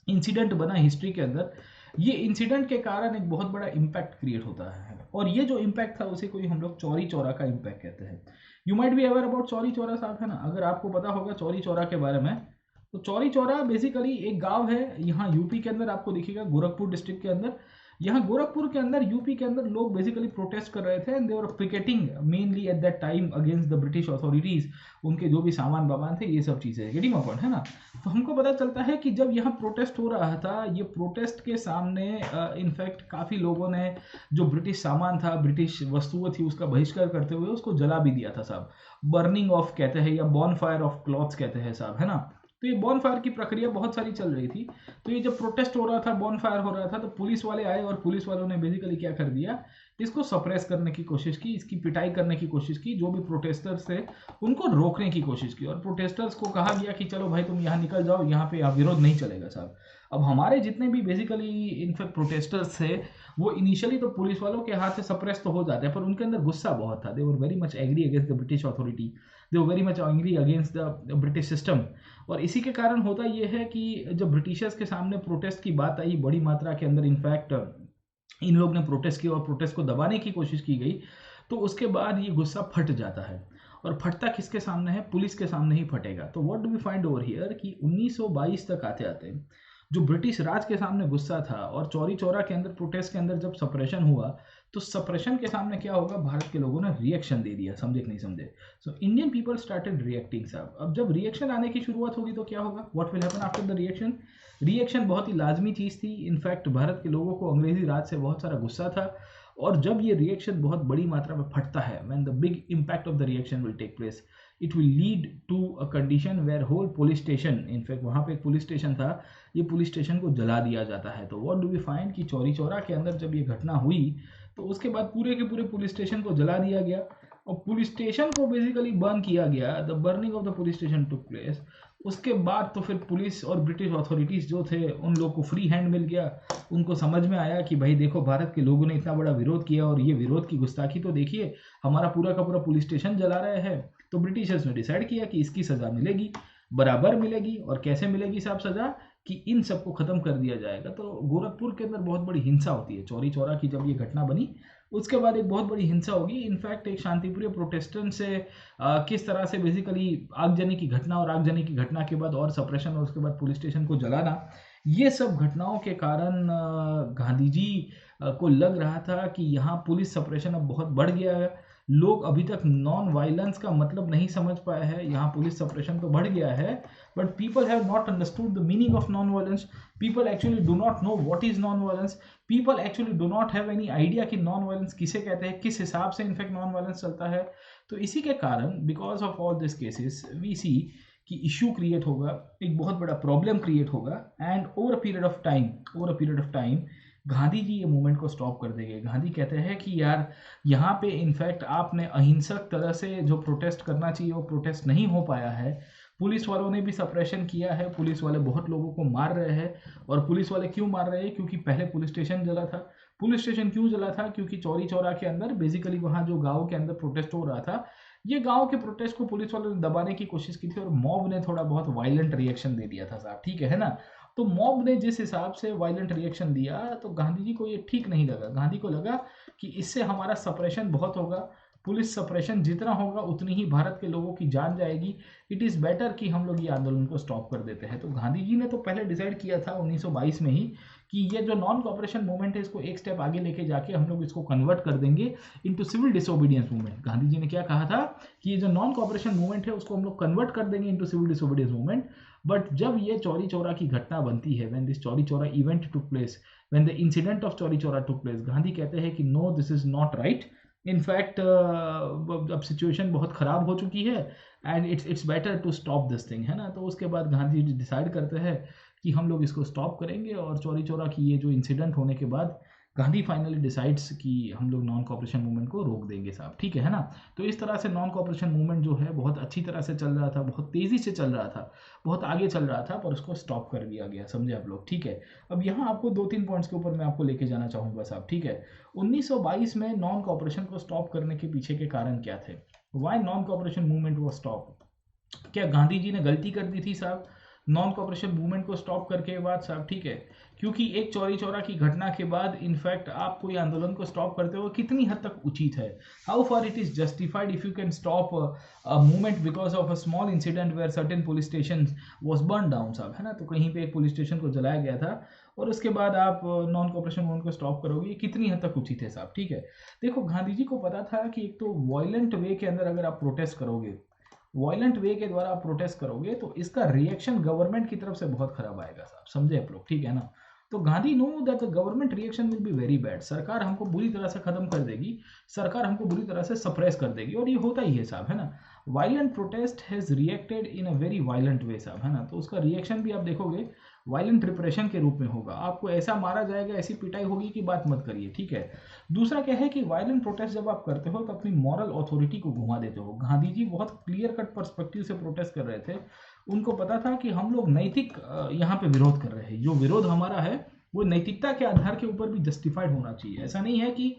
Speaker 1: इंसिडेंट बना हिस्ट्री के अंदर। ये इंसिडेंट के कारण एक बहुत बड़ा इम्पैक्ट क्रिएट होता है, और ये जो इम्पैक्ट था उसे कोई हम लोग चौरी चौरा का इम्पैक्ट कहते हैं। You might be aware about Chauri Chaura साहब, है ना। अगर आपको पता होगा चौरी चौरा के बारे में, तो चौरी चौरा बेसिकली एक गांव है यहाँ यूपी के अंदर, आपको दिखेगा गोरखपुर डिस्ट्रिक्ट के अंदर। यहाँ गोरखपुर के अंदर, यूपी के अंदर लोग बेसिकली प्रोटेस्ट कर रहे थे, and they were picketing mainly at that time against the British authorities. उनके जो भी सामान बामान थे, ये सब चीज़ें, गेटिंग माय पॉइंट, है ना। तो हमको पता चलता है कि जब यहाँ प्रोटेस्ट हो रहा था, ये प्रोटेस्ट के सामने इनफैक्ट काफ़ी लोगों ने जो ब्रिटिश सामान था, ब्रिटिश वस्तुएं थी, उसका बहिष्कार करते हुए उसको जला भी दिया था साहब। बर्निंग ऑफ कहते हैं, या बॉन फायर ऑफ क्लॉथ्स कहते हैं साहब, है ना। तो ये बॉन फायर की प्रक्रिया बहुत सारी चल रही थी। तो ये जब प्रोटेस्ट हो रहा था, बॉन फायर हो रहा था, तो पुलिस वाले आए, और पुलिस वालों ने बेसिकली क्या कर दिया, इसको सप्रेस करने की कोशिश की, इसकी पिटाई करने की कोशिश की। जो भी प्रोटेस्टर्स थे उनको रोकने की कोशिश की, और प्रोटेस्टर्स को कहा गया कि चलो भाई तुम यहाँ निकल जाओ, यहाँ पे विरोध नहीं चलेगा साहब। अब हमारे जितने भी बेसिकली इनफैक्ट प्रोटेस्टर्स थे, वो इनिशियली तो पुलिस वालों के हाथ से सप्रेस तो हो जाते हैं, पर उनके अंदर गुस्सा बहुत था। They were very much angry against the British authority, they were very much angry against the British system. और इसी के कारण होता ये है कि जब ब्रिटिशर्स के सामने प्रोटेस्ट की बात आई बड़ी मात्रा के अंदर, इनफैक्ट इन लोग ने प्रोटेस्ट किया और प्रोटेस्ट को दबाने की कोशिश की गई, तो उसके बाद ये गुस्सा फट जाता है। और फटता किसके सामने है? पुलिस के सामने ही फटेगा। तो what do we find over here कि 1922 तक आते आते जो ब्रिटिश राज के सामने गुस्सा था और चौरी चौरा के अंदर प्रोटेस्ट के अंदर जब सप्रेशन हुआ, तो सप्रेशन के सामने क्या होगा? भारत के लोगों ने रिएक्शन दे दिया। समझे कि नहीं समझे? So Indian people started reacting साहब। अब जब रिएक्शन आने की शुरुआत होगी तो क्या होगा? What will happen after the reaction? Reaction बहुत ही लाजमी चीज़ थी। इनफैक्ट भारत के लोगों को अंग्रेजी राज से बहुत सारा गुस्सा था, और जब ये रिएक्शन बहुत बड़ी मात्रा में फटता है, when the big impact of the reaction will take place, it will lead to a condition where whole police station, in fact वहाँ पे एक पुलिस स्टेशन था, ये पुलिस स्टेशन को जला दिया जाता है। तो व्हाट डू वी फाइंड कि चौरी चौरा के अंदर जब ये घटना हुई, तो उसके बाद पूरे के पूरे पुलिस स्टेशन को जला दिया गया और पुलिस स्टेशन को बेसिकली बर्न किया गया। The burning of the police station took place. उसके बाद तो फिर पुलिस और ब्रिटिश अथॉरिटीज़ जो थे, उन लोग को फ्री हैंड मिल गया। उनको समझ में आया कि भाई देखो, भारत के लोगों ने इतना बड़ा विरोध किया और ये विरोध की गुस्ताखी तो देखिए, हमारा पूरा का पूरा पुलिस स्टेशन जला रहे हैं। तो ब्रिटिशर्स ने डिसाइड किया कि इसकी सज़ा मिलेगी, बराबर मिलेगी। और कैसे मिलेगी साहब सज़ा? कि इन सबको ख़त्म कर दिया जाएगा। तो गोरखपुर के अंदर बहुत बड़ी हिंसा होती है। चौरी चौरा की जब ये घटना बनी, उसके बाद एक बहुत बड़ी हिंसा होगी। इनफैक्ट एक शांतिप्रिय प्रोटेस्टेंट से किस तरह से बेसिकली आगजनी की घटना, और आगजनी की घटना के बाद और सप्रेशन, और उसके बाद पुलिस स्टेशन को जलाना, ये सब घटनाओं के कारण गांधी जी को लग रहा था कि यहाँ पुलिस सप्रेशन अब बहुत बढ़ गया है। लोग अभी तक नॉन वायलेंस का मतलब नहीं समझ पाए हैं। यहाँ पुलिस सप्रेशन तो बढ़ गया है, but people have not understood the meaning of non violence. People actually do not know what is non violence. People actually do not have any idea कि नॉन वायलेंस किसे कहते हैं, किस हिसाब से इनफैक्ट नॉन वायलेंस चलता है। तो इसी के कारण, because of all this cases, we see कि इशू क्रिएट होगा, एक बहुत बड़ा प्रॉब्लम क्रिएट होगा। And over a period of time Gandhi ji ये मूवमेंट को स्टॉप कर देंगे। गांधी कहते हैं कि यार, यहाँ पे इनफैक्ट आपने अहिंसक तरह से जो प्रोटेस्ट करना चाहिए वो प्रोटेस्ट नहीं हो पाया है। पुलिस वालों ने भी सप्रेशन किया है, पुलिस वाले बहुत लोगों को मार रहे हैं। और पुलिस वाले क्यों मार रहे हैं? क्योंकि पहले पुलिस स्टेशन जला था। पुलिस स्टेशन क्यों जला था? क्योंकि चौरी चौरा के अंदर बेसिकली वहाँ जो गाँव के अंदर प्रोटेस्ट हो रहा था, ये गांव के प्रोटेस्ट को पुलिस वालों ने दबाने की कोशिश की थी, और मॉब ने थोड़ा बहुत वायलेंट रिएक्शन दे दिया था साहब। ठीक है ना? तो मॉब ने जिस हिसाब से वायलेंट रिएक्शन दिया, तो गांधी जी को ये ठीक नहीं लगा। गांधी को लगा कि इससे हमारा सप्रेशन बहुत होगा, पुलिस सप्रेशन जितना होगा उतनी ही भारत के लोगों की जान जाएगी। इट इज़ बेटर कि हम लोग ये आंदोलन को स्टॉप कर देते हैं। तो गांधी जी ने तो पहले डिसाइड किया था 1922 में ही कि ये जो नॉन कॉपरेशन मूवमेंट है, इसको एक स्टेप आगे लेके जाके हम लोग इसको कन्वर्ट कर देंगे into civil disobedience movement. Gandhi ji ने क्या कहा था कि ये जो नॉन कॉपरेशन मूवमेंट है उसको हम लोग कन्वर्ट कर देंगे into civil disobedience movement. But जब ये चौरी चौरा की घटना बनती है, when this Chauri Chaura event took place, when the incident of Chauri Chaura took place, Gandhi कहते हैं कि no, this is not right. In fact अब सिचुएशन बहुत ख़राब हो चुकी है and it's better to stop this thing, है ना। तो उसके बाद गांधी जी डिसाइड करते हैं कि हम लोग इसको स्टॉप करेंगे। और चौरी चौरा की ये जो इंसिडेंट होने के बाद गांधी फाइनली डिसाइड्स कि हम लोग नॉन कॉपरेशन मूवमेंट को रोक देंगे साहब। ठीक है ना? तो इस तरह से नॉन कॉपरेशन मूवमेंट जो है बहुत अच्छी तरह से चल रहा था, बहुत तेज़ी से चल रहा था, बहुत आगे चल रहा था, पर उसको स्टॉप कर दिया गया। समझे आप लोग? ठीक है। अब यहाँ आपको 2-3 पॉइंट्स के ऊपर मैं आपको लेके जाना चाहूँगा साहब। ठीक है। 1922 में नॉन कॉपरेशन को स्टॉप करने के पीछे के कारण क्या थे? वाई नॉन कॉपरेशन मूवमेंट वो स्टॉप? क्या गांधी जी ने गलती कर दी थी साहब नॉन कॉपरेशन मूवमेंट को स्टॉप करके बाद साहब? ठीक है। क्योंकि एक चौरी चौरा की घटना के बाद इनफैक्ट आप कोई आंदोलन को स्टॉप करते हो कितनी हद तक उचित है? How far it is justified if you can stop a movement because of a small incident where certain police station was burn down साहब, है ना। तो कहीं पे एक पुलिस स्टेशन को जलाया गया था और उसके बाद आप नॉन कॉपरेशन मूवमेंट को स्टॉप करोगे, कितनी हद तक उचित है साहब? ठीक है। देखो, गांधी जी को पता था कि एक तो वायलेंट वे के अंदर अगर आप प्रोटेस्ट करोगे, वायलेंट वे के द्वारा आप प्रोटेस्ट करोगे, तो इसका रिएक्शन गवर्नमेंट की तरफ से बहुत खराब आएगा साहब। समझे आप लोग? ठीक है ना? तो Gandhi know that the government reaction will be very bad. सरकार हमको बुरी तरह से खत्म कर देगी, सरकार हमको बुरी तरह से सप्रेस कर देगी, और ये होता ही है साहब, है ना। Violent protest has reacted in a very violent way साहब, है ना। तो उसका रिएक्शन भी आप देखोगे वायलेंट रिप्रेशन के रूप में होगा। आपको ऐसा मारा जाएगा, ऐसी पिटाई होगी कि बात मत करिए। ठीक है। दूसरा क्या है कि वायलेंट प्रोटेस्ट जब आप करते हो तो अपनी मॉरल अथॉरिटी को घुमा देते हो। गांधी जी बहुत क्लियर कट पर्सपेक्टिव से प्रोटेस्ट कर रहे थे। उनको पता था कि हम लोग नैतिक यहाँ पे विरोध कर रहे हैं, जो विरोध हमारा है वो नैतिकता के आधार के ऊपर भी जस्टिफाइड होना चाहिए। ऐसा नहीं है कि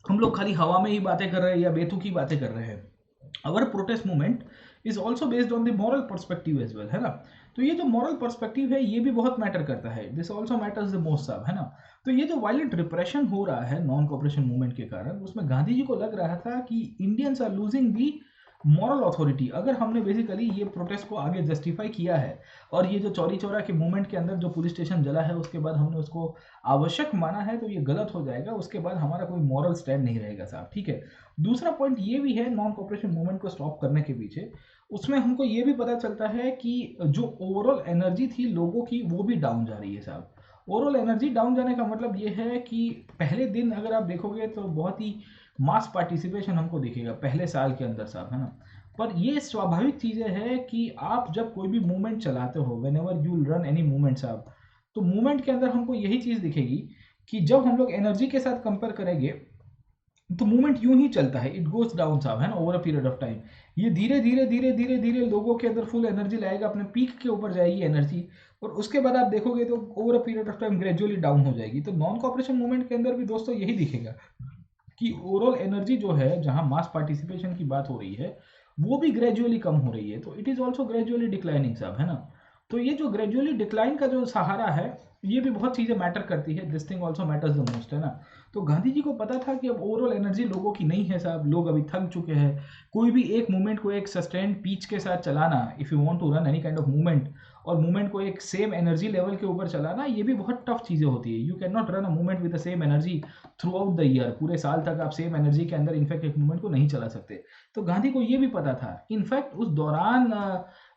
Speaker 1: हम लोग खाली हवा में ही बातें कर रहे हैं या बेतुकी बातें कर रहे हैं। Our protest movement is also based on the moral perspective as well, है ना। तो ये जो मॉरल पर्सपेक्टिव है ये भी बहुत मैटर करता है, this also matters the most साहब, है ना। तो ये जो वायलेंट रिप्रेशन हो रहा है नॉन कॉपरेशन मूवमेंट के कारण, उसमें गांधी जी को लग रहा था कि Indians are losing the moral authority. अगर हमने बेसिकली ये प्रोटेस्ट को आगे जस्टिफाई किया है और ये जो चौरी चौरा के मूवमेंट के अंदर जो पुलिस स्टेशन जला है उसके बाद हमने उसको आवश्यक माना है, तो ये गलत हो जाएगा, उसके बाद हमारा कोई मॉरल स्टैंड नहीं रहेगा साहब, ठीक है। दूसरा पॉइंट ये भी है नॉन कॉपरेशन मूवमेंट को स्टॉप करने के पीछे, उसमें हमको ये भी पता चलता है कि जो ओवरऑल एनर्जी थी लोगों की वो भी डाउन जा रही है साहब। ओवरऑल एनर्जी डाउन जाने का मतलब ये है कि पहले दिन अगर आप देखोगे तो बहुत ही मास पार्टिसिपेशन हमको दिखेगा पहले साल के अंदर साहब, है ना। पर ये स्वाभाविक चीज़ें हैं कि आप जब कोई भी मूवमेंट चलाते हो, when ever you run any movement साहब, तो मूवमेंट के अंदर हमको यही चीज़ दिखेगी कि जब हम लोग एनर्जी के साथ कंपेयर करेंगे तो मूवमेंट यूं ही चलता है, इट गोज डाउन साहब, है ना, over a period of time. ये धीरे धीरे धीरे धीरे धीरे लोगों के अंदर फुल एनर्जी लाएगा, अपने पीक के ऊपर जाएगी एनर्जी, और उसके बाद आप देखोगे तो over a period of time gradually down हो जाएगी। तो नॉन कॉपरेशन मूवमेंट के अंदर भी दोस्तों यही दिखेगा कि ओवरऑल एनर्जी जो है, जहां मास पार्टिसिपेशन की बात हो रही है, वो भी ग्रेजुअली कम हो रही है, तो it is also gradually declining साहब, है ना। तो ये जो ग्रेजुअली डिक्लाइन का जो सहारा है, ये भी बहुत चीज़ें मैटर करती है, this thing also matters the most, है ना। तो गांधी जी को पता था कि अब ओवरऑल एनर्जी लोगों की नहीं है साहब, लोग अभी थक चुके हैं। कोई भी एक मूवमेंट को एक सस्टेन्ड पीच के साथ चलाना, if you want to run any kind of movement, और मूवमेंट को एक सेम एनर्जी लेवल के ऊपर चलाना, ये भी बहुत टफ चीज़ें होती है। You can not run a movement with the same energy through out the year, पूरे साल तक आप सेम एनर्जी के अंदर इनफैक्ट एक मूवमेंट को नहीं चला सकते। तो गांधी को ये भी पता था। इनफैक्ट उस दौरान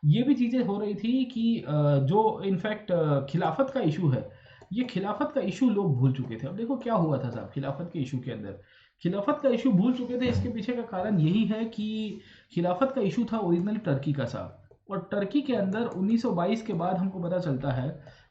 Speaker 1: ये भी चीज़ें हो रही थी कि जो इनफैक्ट खिलाफत का इशू है, ये खिलाफत का इशू लोग भूल चुके थे। अब देखो क्या हुआ था साहब खिलाफत के इशू के अंदर, खिलाफत का इशू भूल चुके थे। इसके पीछे का कारण यही है कि खिलाफत का इशू था ओरिजिनली टर्की का साहब, और टर्की के अंदर 1922 के बाद हमको पता चलता है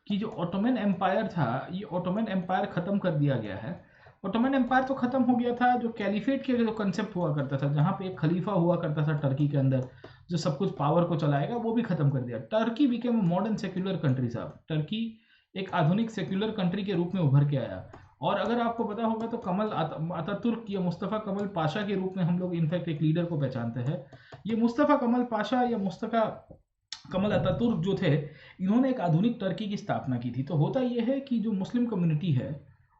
Speaker 1: कि जो ऑटोमन एम्पायर था, ये ऑटोमन एम्पायर ख़त्म कर दिया गया है। ऑटोमन एम्पायर तो ख़त्म हो गया था, जो कैलिफेट के जो कंसेप्ट हुआ करता था, जहाँ पे एक खलीफा हुआ करता था टर्की के अंदर जो सब कुछ पावर को चलाएगा, वो भी ख़त्म कर दिया। Turkey became modern secular country साहब, टर्की एक आधुनिक सेक्युलर कंट्री के रूप में उभर के आया। और अगर आपको पता होगा तो कमल अतातुर्क या मुस्तफ़ा कमल पाशा के रूप में हम लोग इनफैक्ट एक लीडर को पहचानते हैं। ये मुस्तफ़ा कमल पाशा या मुस्तफ़ा कमल अतातुर्क जो थे, इन्होंने एक आधुनिक टर्की की स्थापना की थी। तो होता यह है कि जो मुस्लिम कम्युनिटी है,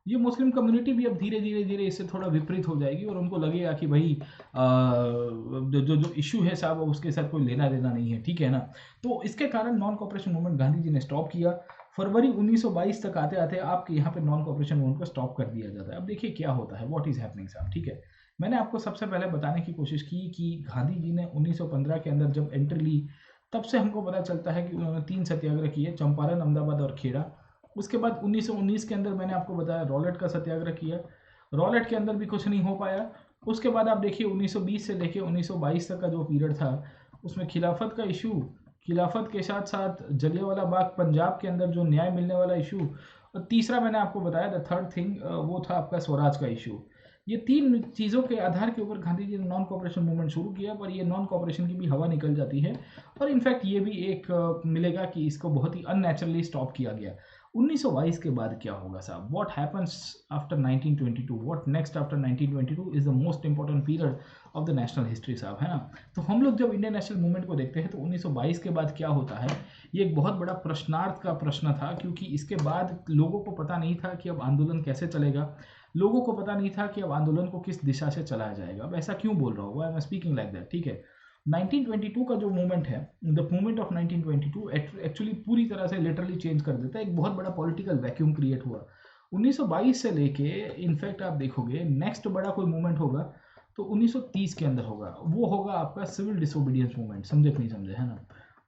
Speaker 1: ये मुस्लिम कम्युनिटी भी अब धीरे धीरे धीरे इससे थोड़ा विपरीत हो जाएगी, और उनको लगेगा कि भाई जो जो जो इशू है साहब उसके साथ कोई लेना देना नहीं है, ठीक है ना। तो इसके कारण non cooperation movement Gandhi ji ने स्टॉप किया। फरवरी 1922 तक आते आते आपके यहाँ पे नॉन कॉपरेशन मूवमेंट को स्टॉप कर दिया जाता है। अब देखिए क्या होता है, व्हाट इज हैपनिंग साहब, ठीक है। मैंने आपको सबसे पहले बताने की कोशिश की कि गांधी जी ने 1915 के अंदर जब एंट्री ली, तब से हमको पता चलता है कि उन्होंने 3 सत्याग्रह किए, चंपारण, अहमदाबाद और खेड़ा। उसके बाद 1919 के अंदर मैंने आपको बताया रॉलेट का सत्याग्रह किया, रॉलेट के अंदर भी कुछ नहीं हो पाया। उसके बाद आप देखिए 1920 से लेके 1922 तक का जो पीरियड था, उसमें खिलाफत का इशू, खिलाफत के साथ साथ जलियांवाला बाग पंजाब के अंदर जो न्याय मिलने वाला इशू, और तीसरा मैंने आपको बताया द थर्ड थिंग, वो था आपका स्वराज का इशू। ये 3 चीज़ों के आधार के ऊपर गांधी जी ने नॉन कॉपरेशन मूवमेंट शुरू किया, पर ये नॉन कॉपरेशन की भी हवा निकल जाती है, और इनफैक्ट ये भी एक मिलेगा कि इसको बहुत ही अननेचुरली स्टॉप किया गया। 1922 के बाद क्या होगा साहब, what happens after 1922, what next after 1922 is the most important period of the national history साहब, है ना। तो हम लोग जब इंडियन नेशनल मूवमेंट को देखते हैं तो 1922 के बाद क्या होता है, ये एक बहुत बड़ा प्रश्नार्थ का प्रश्न था, क्योंकि इसके बाद लोगों को पता नहीं था कि अब आंदोलन कैसे चलेगा, लोगों को पता नहीं था कि अब आंदोलन को किस दिशा से चलाया जाएगा। अब ऐसा क्यों बोल रहा हूँ, I am speaking like that, ठीक है। 1922 का जो मूवमेंट है, द मूवमेंट ऑफ 1922 एक्चुअली पूरी तरह से लिटरली चेंज कर देता है, एक बहुत बड़ा पॉलिटिकल वैक्यूम क्रिएट हुआ 1922 से लेके। इनफैक्ट आप देखोगे नेक्स्ट बड़ा कोई मूवमेंट होगा तो 1930 के अंदर होगा, वो होगा आपका सिविल डिसोबीडियंस मूवमेंट, समझे कि नहीं समझे, है ना।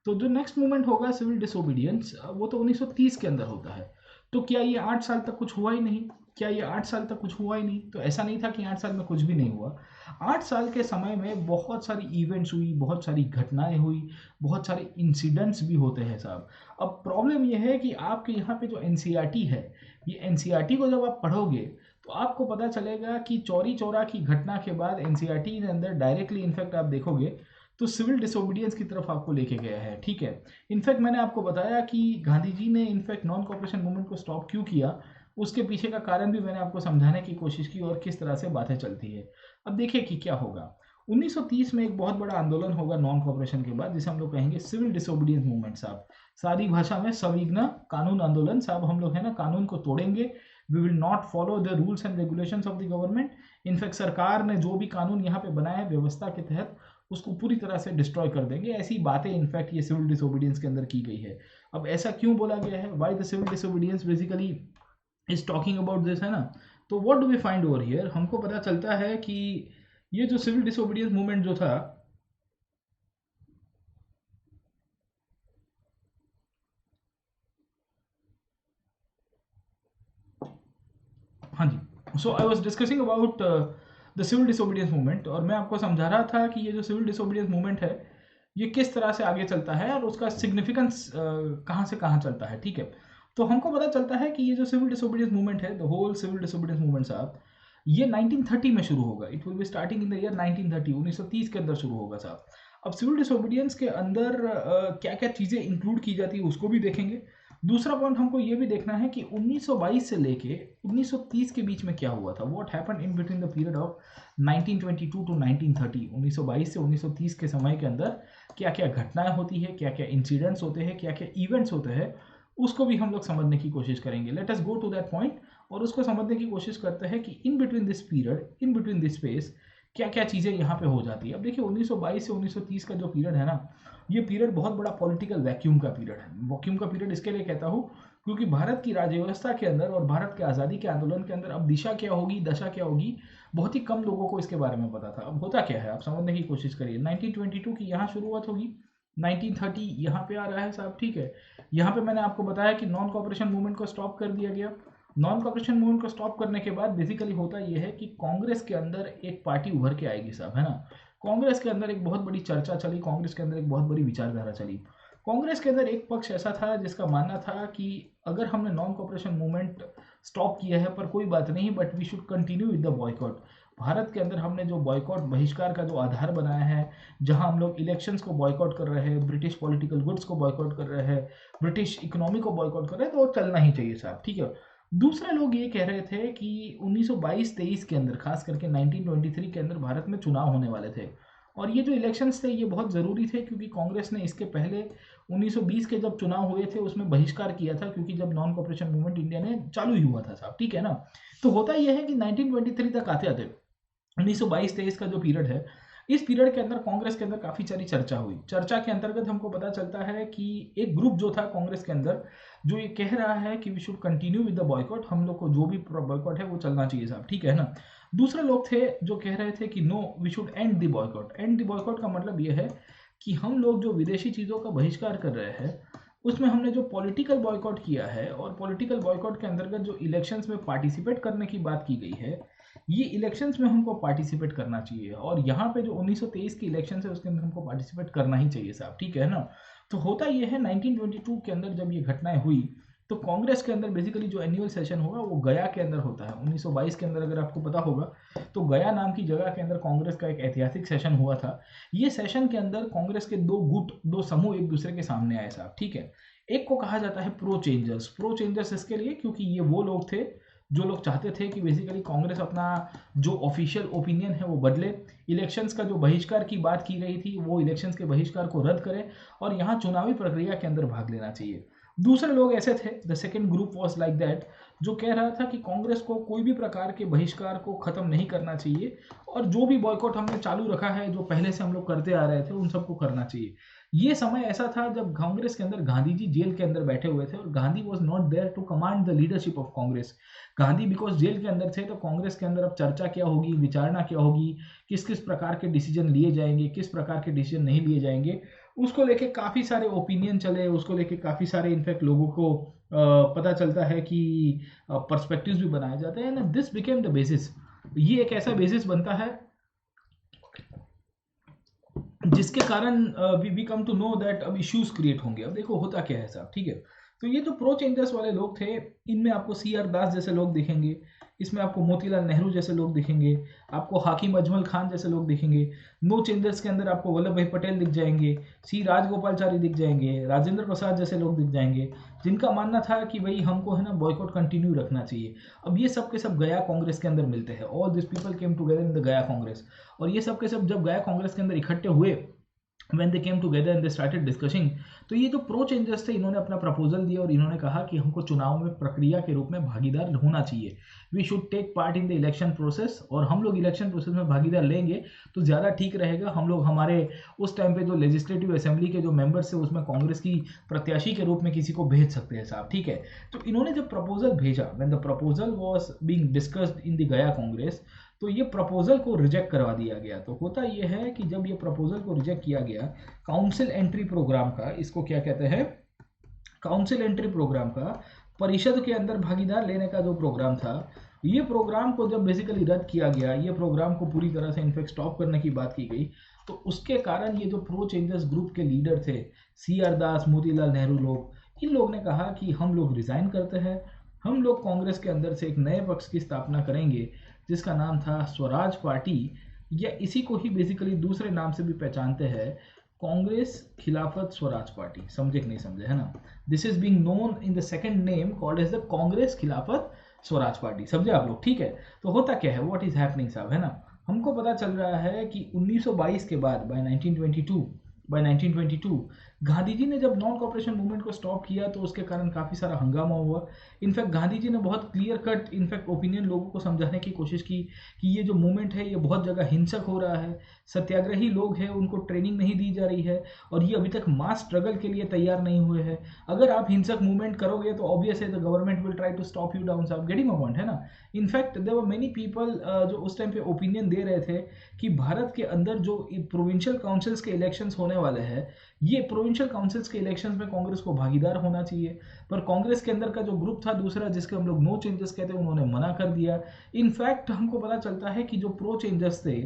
Speaker 1: तो जो नेक्स्ट मूवमेंट होगा सिविल डिसोबीडियंस, वो तो 1930 के अंदर होता है। तो क्या ये 8 साल तक कुछ हुआ ही नहीं, क्या ये 8 साल तक कुछ हुआ ही नहीं? तो ऐसा नहीं था कि 8 साल में कुछ भी नहीं हुआ। 8 साल के समय में बहुत सारी इवेंट्स हुई, बहुत सारी घटनाएं हुई, बहुत सारे इंसिडेंट्स भी होते हैं साहब। अब प्रॉब्लम यह है कि आपके यहाँ पे जो एनसीईआरटी है, ये एनसीईआरटी को जब आप पढ़ोगे तो आपको पता चलेगा कि चौरी चौरा की घटना के बाद एनसीईआरटी के अंदर डायरेक्टली इनफैक्ट आप देखोगे तो सिविल डिसोबीडियंस की तरफ आपको लेके गया है, ठीक है। इनफैक्ट मैंने आपको बताया कि गांधी जी ने इनफैक्ट नॉन कॉपरेशन मूवमेंट को स्टॉप क्यों किया, उसके पीछे का कारण भी मैंने आपको समझाने की कोशिश की और किस तरह से बातें चलती है। अब देखिए कि क्या होगा 1930 में एक बहुत बड़ा आंदोलन होगा नॉन कॉपरेशन के बाद, जिसे हम लोग कहेंगे सिविल डिसोबीडियंस मूवमेंट साहब। सारी भाषा में सविघ्न कानून आंदोलन साहब। हम लोग है ना कानून को तोड़ेंगे, we will not follow the rules and regulations of the government. In fact सरकार ने जो भी कानून यहाँ पे बनाया है व्यवस्था के तहत, उसको पूरी तरह से डिस्ट्रॉय कर देंगे। ऐसी बातें इनफैक्ट ये सिविल डिसोबीडियंस के अंदर की गई है। अब ऐसा क्यों बोला गया है, why the civil disobedience basically is talking about this, है ना। तो what do we find over here, हमको पता चलता है कि ये जो सिविल डिसोबीडियंस मूवमेंट जो था, हाँ जी, so I was discussing about the civil disobedience movement, और मैं आपको समझा रहा था कि ये जो सिविल डिसोबीडियंस मूवमेंट है ये किस तरह से आगे चलता है और उसका सिग्निफिकेंस कहाँ से कहाँ चलता है, ठीक है। तो हमको पता चलता है कि ये जो सिविल डिसोबीडियंस मूवमेंट है, the whole civil disobedience movement साहब, ये 1930 में शुरू होगा। It will be starting in the year 1930, 1930 के अंदर शुरू होगा साहब। अब सिविल डिसोबीडियंस के अंदर क्या क्या चीज़ें इंक्लूड की जाती है उसको भी देखेंगे। दूसरा पॉइंट हमको ये भी देखना है कि 1922 से लेके 1930 के बीच में क्या हुआ था, what happened in between the period of 1922 to 1930। 1922 से 1930 के समय के अंदर क्या क्या घटनाएं होती है, क्या क्या इंसिडेंट्स होते हैं, क्या क्या इवेंट्स होते हैं, उसको भी हम लोग समझने की कोशिश करेंगे। Let us go to that point और उसको समझने की कोशिश करते हैं कि in between this period, in between this space क्या क्या चीज़ें यहाँ पे हो जाती है। अब देखिए 1922 से 1930 का जो पीरियड है ना, ये पीरियड बहुत बड़ा पॉलिटिकल वैक्यूम का पीरियड है। वैक्यूम का पीरियड इसके लिए कहता हूँ क्योंकि भारत की राज्य व्यवस्था के अंदर और भारत के आज़ादी के आंदोलन के अंदर अब दिशा क्या होगी, दशा क्या होगी, बहुत ही कम लोगों को इसके बारे में पता था। अब होता क्या है आप समझने की कोशिश करिए। 1922 की यहाँ शुरुआत होगी, 1930 यहाँ पे आ रहा है साहब, ठीक है। यहाँ पे मैंने आपको बताया कि नॉन कॉपरेशन मूवमेंट को स्टॉप कर दिया गया। नॉन कॉपरेशन मूवमेंट को स्टॉप करने के बाद बेसिकली होता यह है कि कांग्रेस के अंदर एक पार्टी उभर के आएगी साहब, है ना। कांग्रेस के अंदर एक बहुत बड़ी चर्चा चली, कांग्रेस के अंदर एक बहुत बड़ी विचारधारा चली। कांग्रेस के अंदर एक पक्ष ऐसा था जिसका मानना था कि अगर हमने नॉन कॉपरेशन मूवमेंट स्टॉप किया है पर कोई बात नहीं, but we should continue with the boycott. Bharat के अंदर हमने जो बॉयकॉट बहिष्कार का जो आधार बनाया है, जहां हम लोग इलेक्शंस को बॉयकॉट कर रहे हैं, ब्रिटिश पॉलिटिकल गुड्स को बॉयकॉट कर रहे हैं, ब्रिटिश इकोनॉमी को बॉयकॉट कर रहे हैं, तो वो चलना ही चाहिए साहब, ठीक है। दूसरे लोग ये कह रहे थे कि 1922-23 के अंदर, खास करके 1923 के अंदर भारत में चुनाव होने वाले थे और ये जो इलेक्शंस थे ये बहुत ज़रूरी थे क्योंकि कांग्रेस ने इसके पहले 1920 के जब चुनाव हुए थे उसमें बहिष्कार किया था, क्योंकि जब नॉन कॉपरेशन मूवमेंट इंडिया ने चालू ही हुआ था साहब, ठीक है ना। तो होता यह है कि 1923 तक आते आते 1922-23 का जो पीरियड है, इस पीरियड के अंदर कांग्रेस के अंदर काफ़ी सारी चर्चा हुई। चर्चा के अंतर्गत हमको पता चलता है कि एक ग्रुप जो था कांग्रेस के अंदर जो ये कह रहा है कि we should continue with the boycott, हम लोग को जो भी बॉयकॉट है वो चलना चाहिए साहब, ठीक है ना। दूसरे लोग थे जो कह रहे थे कि no we should end the boycott. And the boycott का मतलब ये है कि हम लोग जो विदेशी चीज़ों का बहिष्कार कर रहे हैं उसमें हमने जो पॉलिटिकल बॉयकॉट किया है, और पॉलिटिकल बॉयकॉट के अंतर्गत जो इलेक्शंस में पार्टिसिपेट करने की बात की गई है, ये इलेक्शंस में हमको पार्टिसिपेट करना चाहिए। और यहाँ पे जो 1923 की इलेक्शन है उसके अंदर हमको पार्टिसिपेट करना ही चाहिए साहब, ठीक है ना। तो होता ये है 1922 के अंदर जब ये घटनाएं हुई तो कांग्रेस के अंदर बेसिकली जो एनुअल सेशन होगा वो गया के अंदर होता है। 1922 के अंदर अगर आपको पता होगा तो गया नाम की जगह के अंदर कांग्रेस का एक ऐतिहासिक सेशन हुआ था। ये सेशन के अंदर कांग्रेस के दो गुट, दो समूह एक दूसरे के सामने आए साहब, ठीक है। एक को कहा जाता है प्रो चेंजर्स। प्रो चेंजर्स इसके लिए क्योंकि ये वो लोग थे जो लोग चाहते थे कि बेसिकली कांग्रेस अपना जो ऑफिशियल ओपिनियन है वो बदले, इलेक्शंस का जो बहिष्कार की बात की गई थी वो इलेक्शंस के बहिष्कार को रद्द करे और यहाँ चुनावी प्रक्रिया के अंदर भाग लेना चाहिए। दूसरे लोग ऐसे थे, the second group was like that, जो कह रहा था कि कांग्रेस को कोई भी प्रकार के बहिष्कार को ख़त्म नहीं करना चाहिए और जो भी बॉयकॉट हमने चालू रखा है, जो पहले से हम लोग करते आ रहे थे, उन सबको करना चाहिए। ये समय ऐसा था जब कांग्रेस के अंदर गांधी जी जेल के अंदर बैठे हुए थे और Gandhi was not there to command the leadership of Congress. Gandhi because jail के अंदर थे तो कांग्रेस के अंदर अब चर्चा क्या होगी, विचारणा क्या होगी, किस किस प्रकार के डिसीजन लिए जाएंगे, किस प्रकार के डिसीजन नहीं लिए जाएंगे, उसको लेके काफ़ी सारे ओपिनियन चले, उसको लेके काफ़ी सारे इनफैक्ट लोगों को पता चलता है कि पर्सपेक्टिव्स भी बनाए जाते हैं ना। दिस बिकेम द बेसिस, ये एक ऐसा बेसिस बनता है जिसके कारण we come to know that अब इश्यूज क्रिएट होंगे। अब देखो होता क्या है साहब, ठीक है। तो ये जो प्रो चेंजर्स वाले लोग थे इनमें आपको CR दास जैसे लोग दिखेंगे, इसमें आपको मोतीलाल नेहरू जैसे लोग दिखेंगे, आपको हाकिम अजमल खान जैसे लोग दिखेंगे। नो चेंजर्स के अंदर आपको वल्लभ भाई पटेल दिख जाएंगे, सी राजगोपालचारी दिख जाएंगे, राजेंद्र प्रसाद जैसे लोग दिख जाएंगे, जिनका मानना था कि भाई हमको है ना बॉयकॉट कंटिन्यू रखना चाहिए। अब ये सब के सब गया कांग्रेस के अंदर मिलते हैं। All this people came together in the गया कांग्रेस। और ये सब के सब जब गया कांग्रेस के अंदर इकट्ठे हुए, when they came together and they started discussing, तो ये जो प्रो चेंजर्स थे इन्होंने अपना प्रपोजल दिया और इन्होंने कहा कि हमको चुनाव में प्रक्रिया के रूप में भागीदार होना चाहिए। We should take part in the election process, और हम लोग इलेक्शन प्रोसेस में भागीदार लेंगे तो ज़्यादा ठीक रहेगा। हम लोग हमारे उस टाइम पे जो लेजिस्लेटिव असेंबली के जो मेंबर्स थे उसमें कांग्रेस की प्रत्याशी के रूप में किसी को भेज सकते हैं साहब, ठीक है। तो इन्होंने जब प्रपोजल भेजा, when the proposal was being discussed in the गया कांग्रेस, तो ये प्रपोजल को रिजेक्ट करवा दिया गया। तो होता ये है कि जब ये प्रपोजल को रिजेक्ट किया गया काउंसिल एंट्री प्रोग्राम का, इसको क्या कहते हैं, काउंसिल एंट्री प्रोग्राम का, परिषद के अंदर भागीदार लेने का जो प्रोग्राम था, ये प्रोग्राम को जब बेसिकली रद्द किया गया, ये प्रोग्राम को पूरी तरह से इनफेक्ट स्टॉप करने की बात की गई, तो उसके कारण ये जो प्रो चेंजर्स ग्रुप के लीडर थे, CR दास, मोतीलाल नेहरू लोग, इन लोग ने कहा कि हम लोग रिजाइन करते हैं, हम लोग कांग्रेस के अंदर से एक नए पक्ष की स्थापना करेंगे जिसका नाम था स्वराज पार्टी, या इसी को ही बेसिकली दूसरे नाम से भी पहचानते हैं, कांग्रेस खिलाफत स्वराज पार्टी। समझे कि नहीं समझे, है ना। This is being known in the second name called as the Congress Khilafat Swaraj party. समझे आप लोग, ठीक है। तो होता क्या है, व्हाट इज हैपनिंग साहब, है ना। हमको पता चल रहा है कि 1922 के बाद बाय 1922 गांधी जी ने जब नॉन कॉपरेशन मूवमेंट को स्टॉप किया तो उसके कारण काफ़ी सारा हंगामा हुआ। इनफैक्ट गांधी जी ने बहुत क्लियर कट इनफैक्ट ओपिनियन लोगों को समझाने की कोशिश की कि ये जो मूवमेंट है ये बहुत जगह हिंसक हो रहा है, सत्याग्रही लोग हैं उनको ट्रेनिंग नहीं दी जा रही है और ये अभी तक मास स्ट्रगल के लिए तैयार नहीं हुए हैं। अगर आप हिंसक मूवमेंट करोगे तो ऑब्वियस है the government will try to stop you down. साहब गेटिंग माय पॉइंट, है ना। In fact there were many people जो उस टाइम पे ओपिनियन दे रहे थे कि भारत के अंदर जो प्रोविंशियल काउंसिल्स के इलेक्शंस होने वाले हैं, ये प्रोविंशियल काउंसिल्स के इलेक्शंस में कांग्रेस को भागीदार होना चाहिए। पर कांग्रेस के अंदर का जो ग्रुप था दूसरा, जिसके हम लोग नो चेंजेस कहते हैं, उन्होंने मना कर दिया। इनफैक्ट हमको पता चलता है कि जो प्रो चेंजर्स थे,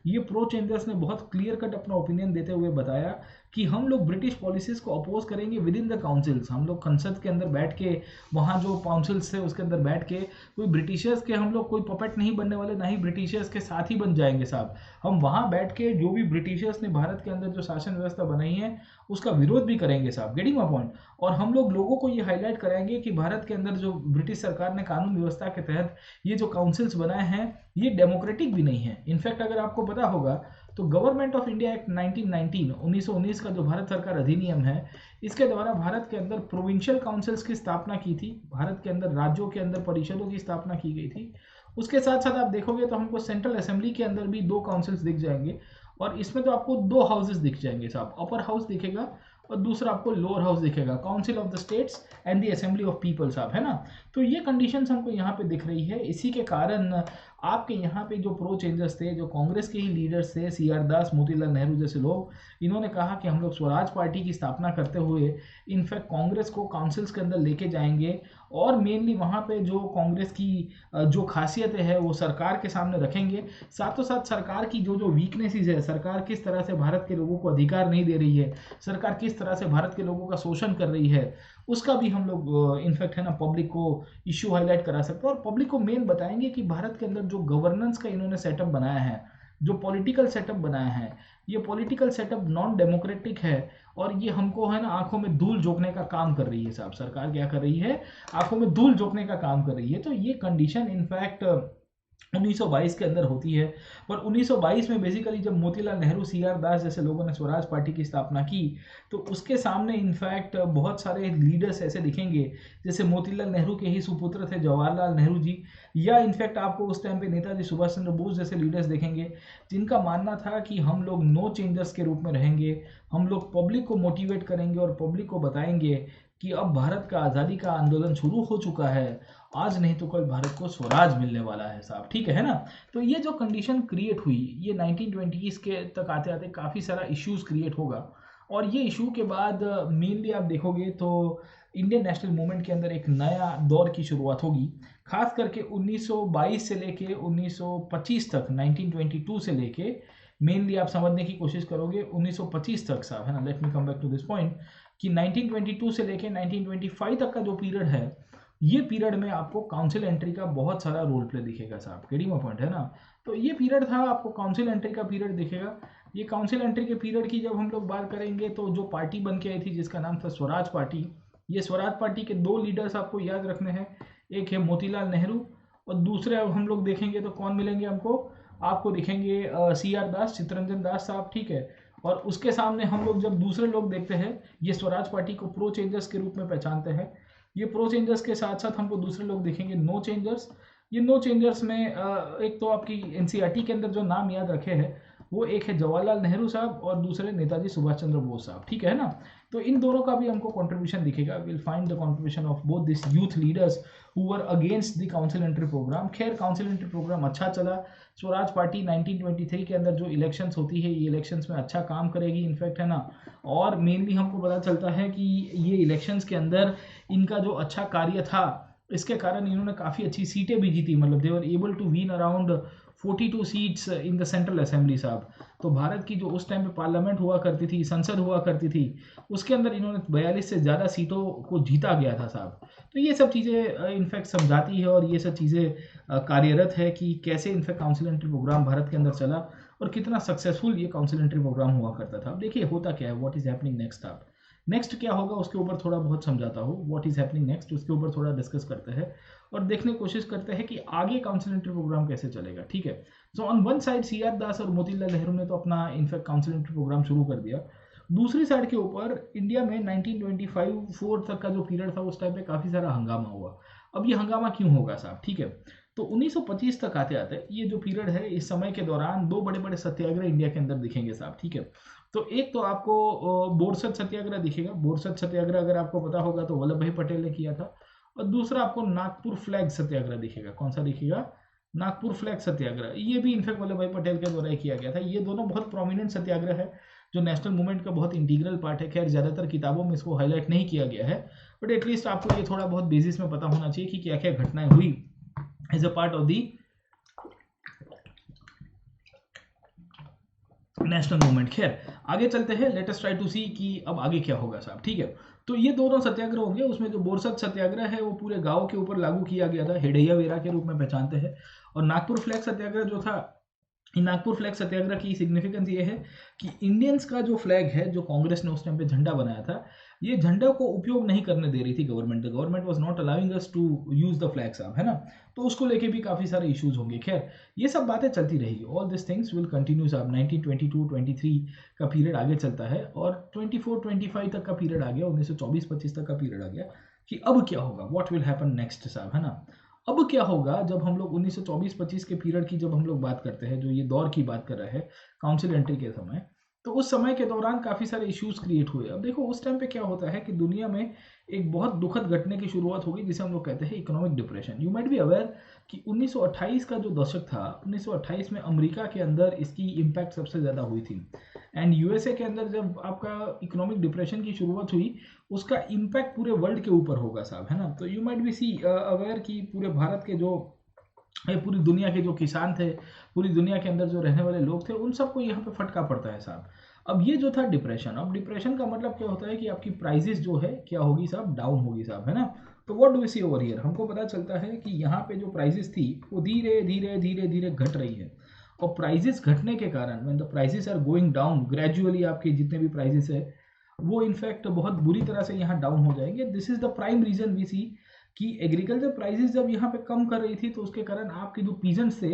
Speaker 1: ये प्रो चेंजर्स ने बहुत क्लियर कट अपना ओपिनियन देते हुए बताया कि हम लोग ब्रिटिश पॉलिसीज को अपोज करेंगे विद इन द काउंसिल्स। हम लोग संसद के अंदर बैठ के, वहाँ जो काउंसिल्स थे उसके अंदर बैठ के, कोई ब्रिटिशर्स के हम लोग कोई पपेट नहीं बनने वाले, ना ही ब्रिटिशर्स के साथ ही बन जाएंगे साहब। हम वहाँ बैठ के जो भी ब्रिटिशर्स ने भारत के अंदर जो शासन व्यवस्था बनाई है उसका विरोध भी करेंगे साहब, गेटिंग माय पॉइंट। और हम लोग लोगों को ये हाईलाइट कराएंगे कि भारत के अंदर जो ब्रिटिश सरकार ने कानून व्यवस्था के तहत ये जो काउंसिल्स बनाए हैं ये डेमोक्रेटिक भी नहीं है। इनफैक्ट अगर आपको पता होगा तो गवर्नमेंट ऑफ इंडिया एक्ट 1919 का जो भारत सरकार अधिनियम है, इसके द्वारा भारत के अंदर प्रोविंशियल काउंसिल्स की स्थापना की थी, भारत के अंदर राज्यों के अंदर परिषदों की स्थापना की गई थी। उसके साथ साथ आप देखोगे तो हमको सेंट्रल असेंबली के अंदर भी 2 काउंसिल्स दिख जाएंगे, और इसमें तो आपको 2 हाउसेस दिख जाएंगे साहब, अपर हाउस दिखेगा और दूसरा आपको लोअर हाउस दिखेगा, council of the states and the assembly of people साहब, है ना। तो ये कंडीशंस हमको यहाँ पे दिख रही है। इसी के कारण आपके यहाँ पे जो प्रो चेंजर्स थे, जो कांग्रेस के ही लीडर्स थे, CR दास, मोतीलाल नेहरू जैसे लोग, इन्होंने कहा कि हम लोग स्वराज पार्टी की स्थापना करते हुए इनफैक्ट कांग्रेस को काउंसिल्स के अंदर लेके जाएंगे, और मेनली वहाँ पे जो कांग्रेस की जो खासियतें हैं वो सरकार के सामने रखेंगे। साथों साथ सरकार की जो जो वीकनेसेस है, सरकार किस तरह से भारत के लोगों को अधिकार नहीं दे रही है, सरकार किस तरह से भारत के लोगों का शोषण कर रही है, उसका भी हम लोग इनफैक्ट है ना पब्लिक को इश्यू हाईलाइट करा सकते हैं। और पब्लिक को मेन बताएंगे कि भारत के अंदर जो गवर्नेंस का इन्होंने सेटअप बनाया है, जो पॉलिटिकल सेटअप बनाया है, ये पॉलिटिकल सेटअप नॉन डेमोक्रेटिक है, और ये हमको है ना आंखों में धूल झोंकने का काम कर रही है साहब। सरकार क्या कर रही है, आंखों में धूल झोंकने का काम कर रही है। तो ये कंडीशन इनफैक्ट 1922 के अंदर होती है। पर 1922 में बेसिकली जब मोतीलाल नेहरू, CR दास जैसे लोगों ने स्वराज पार्टी की स्थापना की, तो उसके सामने इनफैक्ट बहुत सारे लीडर्स ऐसे दिखेंगे, जैसे मोतीलाल नेहरू के ही सुपुत्र थे जवाहरलाल नेहरू जी, या इनफैक्ट आपको उस टाइम पे नेताजी सुभाष चंद्र बोस जैसे लीडर्स देखेंगे, जिनका मानना था कि हम लोग नो चेंजर्स के रूप में रहेंगे, हम लोग पब्लिक को मोटिवेट करेंगे और पब्लिक को बताएंगे कि अब भारत का आज़ादी का आंदोलन शुरू हो चुका है, आज नहीं तो कल भारत को स्वराज मिलने वाला है साहब, ठीक है ना। तो ये जो कंडीशन क्रिएट हुई, ये 1920s के तक आते आते काफ़ी सारा इश्यूज क्रिएट होगा, और ये इशू के बाद मेनली आप देखोगे तो इंडियन नेशनल मूवमेंट के अंदर एक नया दौर की शुरुआत होगी, खास करके 1922 से लेके 1925 तक, 1922 से लेके मेनली आप समझने की कोशिश करोगे 1925 तक साहब, है ना। Let me come back to this point कि 1922 से लेके 1925 तक का जो पीरियड है ये पीरियड में आपको काउंसिल एंट्री का बहुत सारा रोल प्ले दिखेगा साहब, गेटिंग माय पॉइंट है ना। तो ये पीरियड था, आपको काउंसिल एंट्री का पीरियड दिखेगा। ये काउंसिल एंट्री के पीरियड की जब हम लोग बात करेंगे तो जो पार्टी बन के आई थी जिसका नाम था स्वराज पार्टी, ये स्वराज पार्टी के दो लीडर्स आपको याद रखने हैं, एक है मोतीलाल नेहरू और दूसरे अब हम लोग देखेंगे तो कौन मिलेंगे हमको, आपको दिखेंगे CR दास, चित्तरंजन दास साहब, ठीक है। और उसके सामने हम लोग जब दूसरे लोग देखते हैं, ये स्वराज पार्टी को प्रो चेंजर्स के रूप में पहचानते हैं। ये प्रो चेंजर्स के साथ साथ हमको दूसरे लोग देखेंगे नो चेंजर्स। ये नो चेंजर्स में एक तो आपकी NCERT के अंदर जो नाम याद रखे हैं वो एक है जवाहरलाल नेहरू साहब और दूसरे नेताजी सुभाष चंद्र बोस साहब, ठीक है ना। तो इन दोनों का भी हमको कंट्रीब्यूशन दिखेगा। Will find the contribution of both this youth leaders who were against the council entry program. खैर काउंसिल एंट्री प्रोग्राम अच्छा चला। स्वराज पार्टी 1923 के अंदर जो इलेक्शंस होती है ये इलेक्शंस में अच्छा काम करेगी इनफैक्ट, है ना। और मेनली हमको पता चलता है कि ये इलेक्शंस के अंदर इनका जो अच्छा कार्य था इसके कारण इन्होंने काफ़ी अच्छी सीटें भी जीती, मतलब they were able to win around 42 seats in the central assembly साहब। तो भारत की जो उस टाइम पे पार्लियामेंट हुआ करती थी, संसद हुआ करती थी, उसके अंदर इन्होंने 42 से ज़्यादा सीटों को जीता गया था साहब। तो ये सब चीज़ें इनफैक्ट समझाती है और ये सब चीज़ें कार्यरत है कि कैसे in fact council entry program Bharat के अंदर चला और कितना सक्सेसफुल ये काउंसिल एंट्री प्रोग्राम हुआ करता था। अब देखिए होता क्या है, व्हाट इज़ हैपनिंग नेक्स्ट। आप नेक्स्ट क्या होगा उसके ऊपर थोड़ा बहुत समझाता हूँ, व्हाट इज़ हैपनिंग नेक्स्ट उसके ऊपर थोड़ा डिस्कस करते हैं और देखने की कोशिश करते हैं कि आगे काउंसिल एंट्री प्रोग्राम कैसे चलेगा, ठीक है। So on one side CR दास और मोतीलाल नेहरू ने तो अपना इनफैक्ट काउंसिल एंट्री प्रोग्राम शुरू कर दिया। दूसरी साइड के ऊपर इंडिया में 1925-4 तक का जो पीरियड था उस टाइम पे काफ़ी सारा हंगामा हुआ। अब ये हंगामा क्यों होगा साहब, ठीक है। तो 1925 तक आते आते ये जो पीरियड है, इस समय के दौरान दो बड़े बड़े सत्याग्रह इंडिया के अंदर दिखेंगे साहब, ठीक है। तो एक तो आपको बोरसद सत्याग्रह दिखेगा। बोरसद सत्याग्रह अगर आपको पता होगा तो वल्लभ भाई पटेल ने किया था। और दूसरा आपको नागपुर फ्लैग सत्याग्रह दिखेगा। कौन सा दिखेगा, नागपुर फ्लैग सत्याग्रह। ये भी इनफैक्ट वल्लभ भाई पटेल के द्वारा ही किया गया था। ये दोनों बहुत प्रोमिनेंट सत्याग्रह है जो नेशनल मूवमेंट का बहुत इंटीग्रल पार्ट है। खैर ज़्यादातर किताबों में इसको हाईलाइट नहीं किया गया है, बट एटलीस्ट आपको ये थोड़ा बहुत बेसिस में पता होना चाहिए कि क्या क्या घटनाएं हुई as a part of the national movement. खैर आगे चलते हैं, let us try to see कि अब आगे क्या होगा साहब, ठीक है। तो ये दोनों सत्याग्रह होंगे। उसमें जो बोरसद सत्याग्रह है वो पूरे गांव के ऊपर लागू किया गया था, हेडैया वेरा के रूप में पहचानते हैं। और नागपुर फ्लैग सत्याग्रह जो था, नागपुर फ्लैग सत्याग्रह की सिग्निफिकेंस ये है कि इंडियंस का जो फ्लैग है, जो कांग्रेस ने उस टाइम पे झंडा बनाया था, ये झंडा को उपयोग नहीं करने दे रही थी government. The government was not allowing us to use the flag साहब, है ना। तो उसको लेके भी काफ़ी सारे इश्यूज होंगे। खैर ये सब बातें चलती रहेगी, all this things will continue साहब। 1922-23 का पीरियड आगे चलता है और 24-25 तक का पीरियड आ गया, 1924-25 तक का पीरियड आ गया कि अब क्या होगा, व्हाट विल हैपन नेक्स्ट साहब, है ना। अब क्या होगा जब हम लोग 1924-25 के पीरियड की जब हम लोग बात करते हैं, जो ये दौर की बात कर रहे हैं काउंसिल एंट्री के समय, तो उस समय के दौरान काफ़ी सारे इश्यूज क्रिएट हुए। अब देखो उस टाइम पे क्या होता है कि दुनिया में एक बहुत दुखद घटने की शुरुआत होगी जिसे हम लोग कहते हैं economic depression. You might be aware कि 1928 का जो दशक था, 1928 में अमेरिका के अंदर इसकी इम्पैक्ट सबसे ज़्यादा हुई थी। एंड USA के अंदर जब आपका इकोनॉमिक डिप्रेशन की शुरुआत हुई, उसका इम्पैक्ट पूरे वर्ल्ड के ऊपर होगा साहब, है ना। तो you might be see aware कि पूरे भारत के जो पूरी दुनिया के जो किसान थे, पूरी दुनिया के अंदर जो रहने वाले लोग थे, उन सबको यहाँ पे फटका पड़ता है साहब। अब ये जो था डिप्रेशन, अब डिप्रेशन का मतलब क्या होता है कि आपकी प्राइजेस जो है क्या होगी साहब, डाउन होगी साहब, है ना। तो what do we see over here, हमको पता चलता है कि यहाँ पे जो प्राइजेस थी वो धीरे धीरे धीरे धीरे घट रही है। और प्राइजेस घटने के कारण, when the prices are going down gradually, आपके जितने भी प्राइजेस है वो इनफैक्ट बहुत बुरी तरह से यहाँ डाउन हो जाएंगे। This is the prime reason we see कि एग्रीकल्चर प्राइसेस जब यहाँ पे कम कर रही थी तो उसके कारण आपके जो पीजेंट्स थे,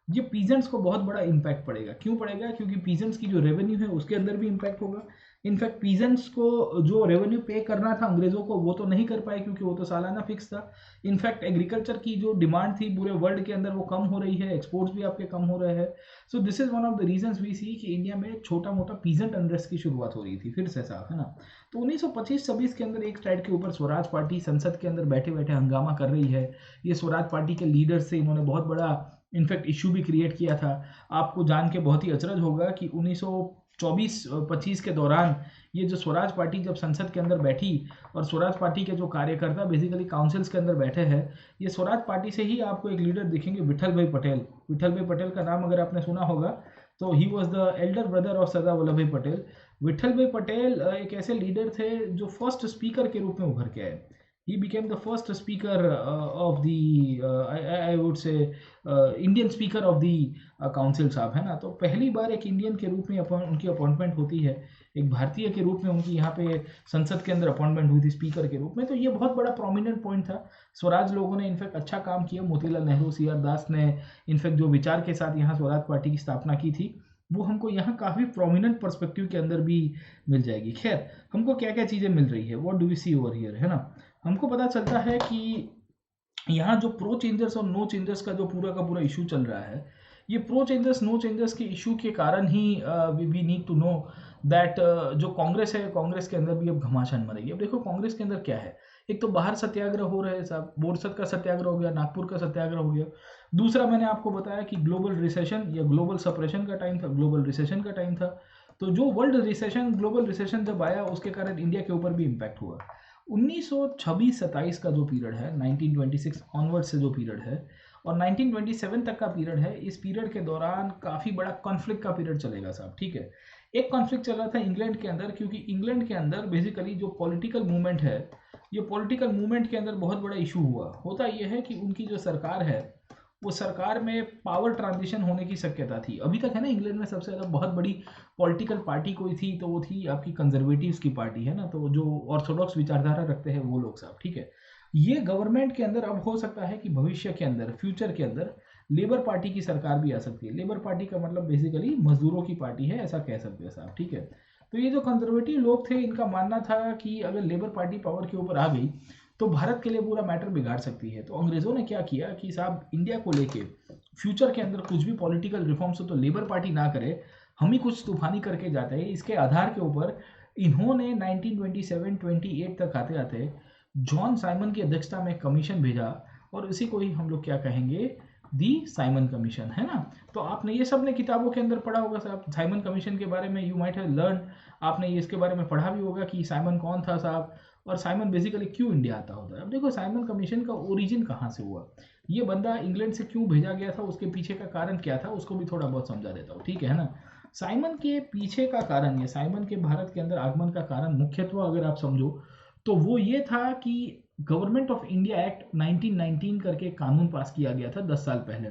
Speaker 1: ये पीजेंट्स को बहुत बड़ा इम्पैक्ट पड़ेगा। क्यों पड़ेगा, क्योंकि पीजेंट्स की जो रेवेन्यू है उसके अंदर भी इम्पैक्ट होगा। इनफैक्ट पीजेंट्स को जो रेवेन्यू पे करना था अंग्रेजों को वो तो नहीं कर पाए क्योंकि वो तो सालाना फिक्स था। इनफैक्ट एग्रीकल्चर की जो डिमांड थी पूरे वर्ल्ड के अंदर वो कम हो रही है, एक्सपोर्ट्स भी आपके कम हो रहे हैं। So this is one of the reasons we see कि इंडिया में छोटा मोटा पीजेंट अनरेस्ट की शुरुआत हो रही थी फिर से साहब, है ना। तो 1925-26 के अंदर एक साइड के ऊपर स्वराज पार्टी संसद के अंदर बैठे बैठे हंगामा कर रही है। ये स्वराज पार्टी के लीडर से इन्होंने बहुत बड़ा इनफैक्ट इशू भी क्रिएट किया था। आपको जान के बहुत ही अचरज होगा कि 1924-25 के दौरान ये जो स्वराज पार्टी जब संसद के अंदर बैठी और स्वराज पार्टी के जो कार्यकर्ता बेसिकली काउंसिल्स के अंदर बैठे हैं, ये स्वराज पार्टी से ही आपको एक लीडर दिखेंगे, विठल भाई पटेल। विठल भाई पटेल का नाम अगर आपने सुना होगा तो he was the elder brother of Sardar Vallabh Bhai Patel. Vitthal भाई पटेल एक ऐसे लीडर थे जो फर्स्ट स्पीकर के रूप में उभर के आए। he became the first speaker of the I would say Indian speaker of the council साहब, है ना। तो पहली बार एक इंडियन के रूप में उनकी अपॉइंटमेंट होती है, एक भारतीय के रूप में उनकी यहाँ पे संसद के अंदर अपॉइंटमेंट हुई थी स्पीकर के रूप में। तो ये बहुत बड़ा प्रोमिनेंट पॉइंट था। स्वराज लोगों ने इनफैक्ट अच्छा काम किया, मोतीलाल नेहरू, सी आर दास ने इनफैक्ट जो विचार के साथ यहाँ स्वराज पार्टी की स्थापना की थी, वो हमको यहाँ काफ़ी प्रोमिनेंट पर्सपेक्टिव के अंदर भी मिल जाएगी। खैर, हमको क्या क्या चीज़ें मिल रही है, what do we see over here, है ना। हमको पता चलता है कि यहाँ जो प्रो चेंजर्स और नो चेंजर्स का जो पूरा का पूरा इशू चल रहा है, ये प्रो चेंजर्स नो चेंजर्स के इशू के कारण ही we need to know that जो कांग्रेस है, कांग्रेस के अंदर भी अब घमासान मरेगी। अब देखो कांग्रेस के अंदर क्या है, एक तो बाहर सत्याग्रह हो रहे हैं साहब, बोरसद का सत्याग्रह हो गया, नागपुर का सत्याग्रह हो गया। दूसरा मैंने आपको बताया कि ग्लोबल रिसेशन या ग्लोबल सप्रेशन का टाइम था, ग्लोबल रिसेशन का टाइम था। तो जो वर्ल्ड रिसेशन, ग्लोबल रिसेशन जब आया, उसके कारण इंडिया के ऊपर भी इम्पैक्ट हुआ। 1926-27 का जो पीरियड है, 1926 ऑनवर्ड से जो पीरियड है और 1927 तक का पीरियड है, इस पीरियड के दौरान काफ़ी बड़ा कॉन्फ्लिक्ट का पीरियड चलेगा साहब, ठीक है। एक कॉन्फ्लिक्ट चल रहा था इंग्लैंड के अंदर, क्योंकि इंग्लैंड के अंदर बेसिकली जो पॉलिटिकल मूवमेंट है, ये पॉलिटिकल मूवमेंट के अंदर बहुत बड़ा इशू हुआ। होता यह है कि उनकी जो सरकार है, वो सरकार में पावर ट्रांजिशन होने की शक्यता थी। अभी तक है ना, इंग्लैंड में सबसे ज़्यादा बहुत बड़ी पॉलिटिकल पार्टी कोई थी तो वो थी आपकी कंजर्वेटिव्स की पार्टी, है ना। तो जो ऑर्थोडॉक्स विचारधारा रखते हैं वो लोग साहब, ठीक है। ये गवर्नमेंट के अंदर अब हो सकता है कि भविष्य के अंदर, फ्यूचर के अंदर लेबर पार्टी की सरकार भी आ सकती है। लेबर पार्टी का मतलब बेसिकली मजदूरों की पार्टी है, ऐसा कह सकते हैं साहब, ठीक है। तो ये जो कंजर्वेटिव लोग थे, इनका मानना था कि अगर लेबर पार्टी पावर के ऊपर आ गई तो भारत के लिए पूरा मैटर बिगाड़ सकती है। तो अंग्रेजों ने क्या किया कि साहब इंडिया को लेके फ्यूचर के अंदर कुछ भी पॉलिटिकल रिफॉर्म्स हो तो लेबर पार्टी ना करे, हम ही कुछ तूफानी करके जाते हैं। इसके आधार के ऊपर इन्होंने 1927-28 तक आते आते जॉन साइमन की अध्यक्षता में कमीशन भेजा, और इसी को ही हम लोग क्या कहेंगे, दी साइमन कमीशन, है ना। तो आपने ये सब ने किताबों के अंदर पढ़ा होगा साहब, साइमन कमीशन के बारे में, यू माइट हैव लर्न, आपने इसके बारे में पढ़ा भी होगा कि साइमन कौन था साहब, और साइमन बेसिकली क्यों इंडिया आता होता है। अब देखो साइमन कमीशन का ओरिजिन कहाँ से हुआ, ये बंदा इंग्लैंड से क्यों भेजा गया था, उसके पीछे का कारण क्या था, उसको भी थोड़ा बहुत समझा देता हूँ, ठीक है ना। साइमन के पीछे का कारण, या साइमन के भारत के अंदर आगमन का कारण मुख्यत्व अगर आप समझो तो वो ये था कि गवर्नमेंट ऑफ इंडिया एक्ट 1919 करके कानून पास किया गया था 10 साल पहले।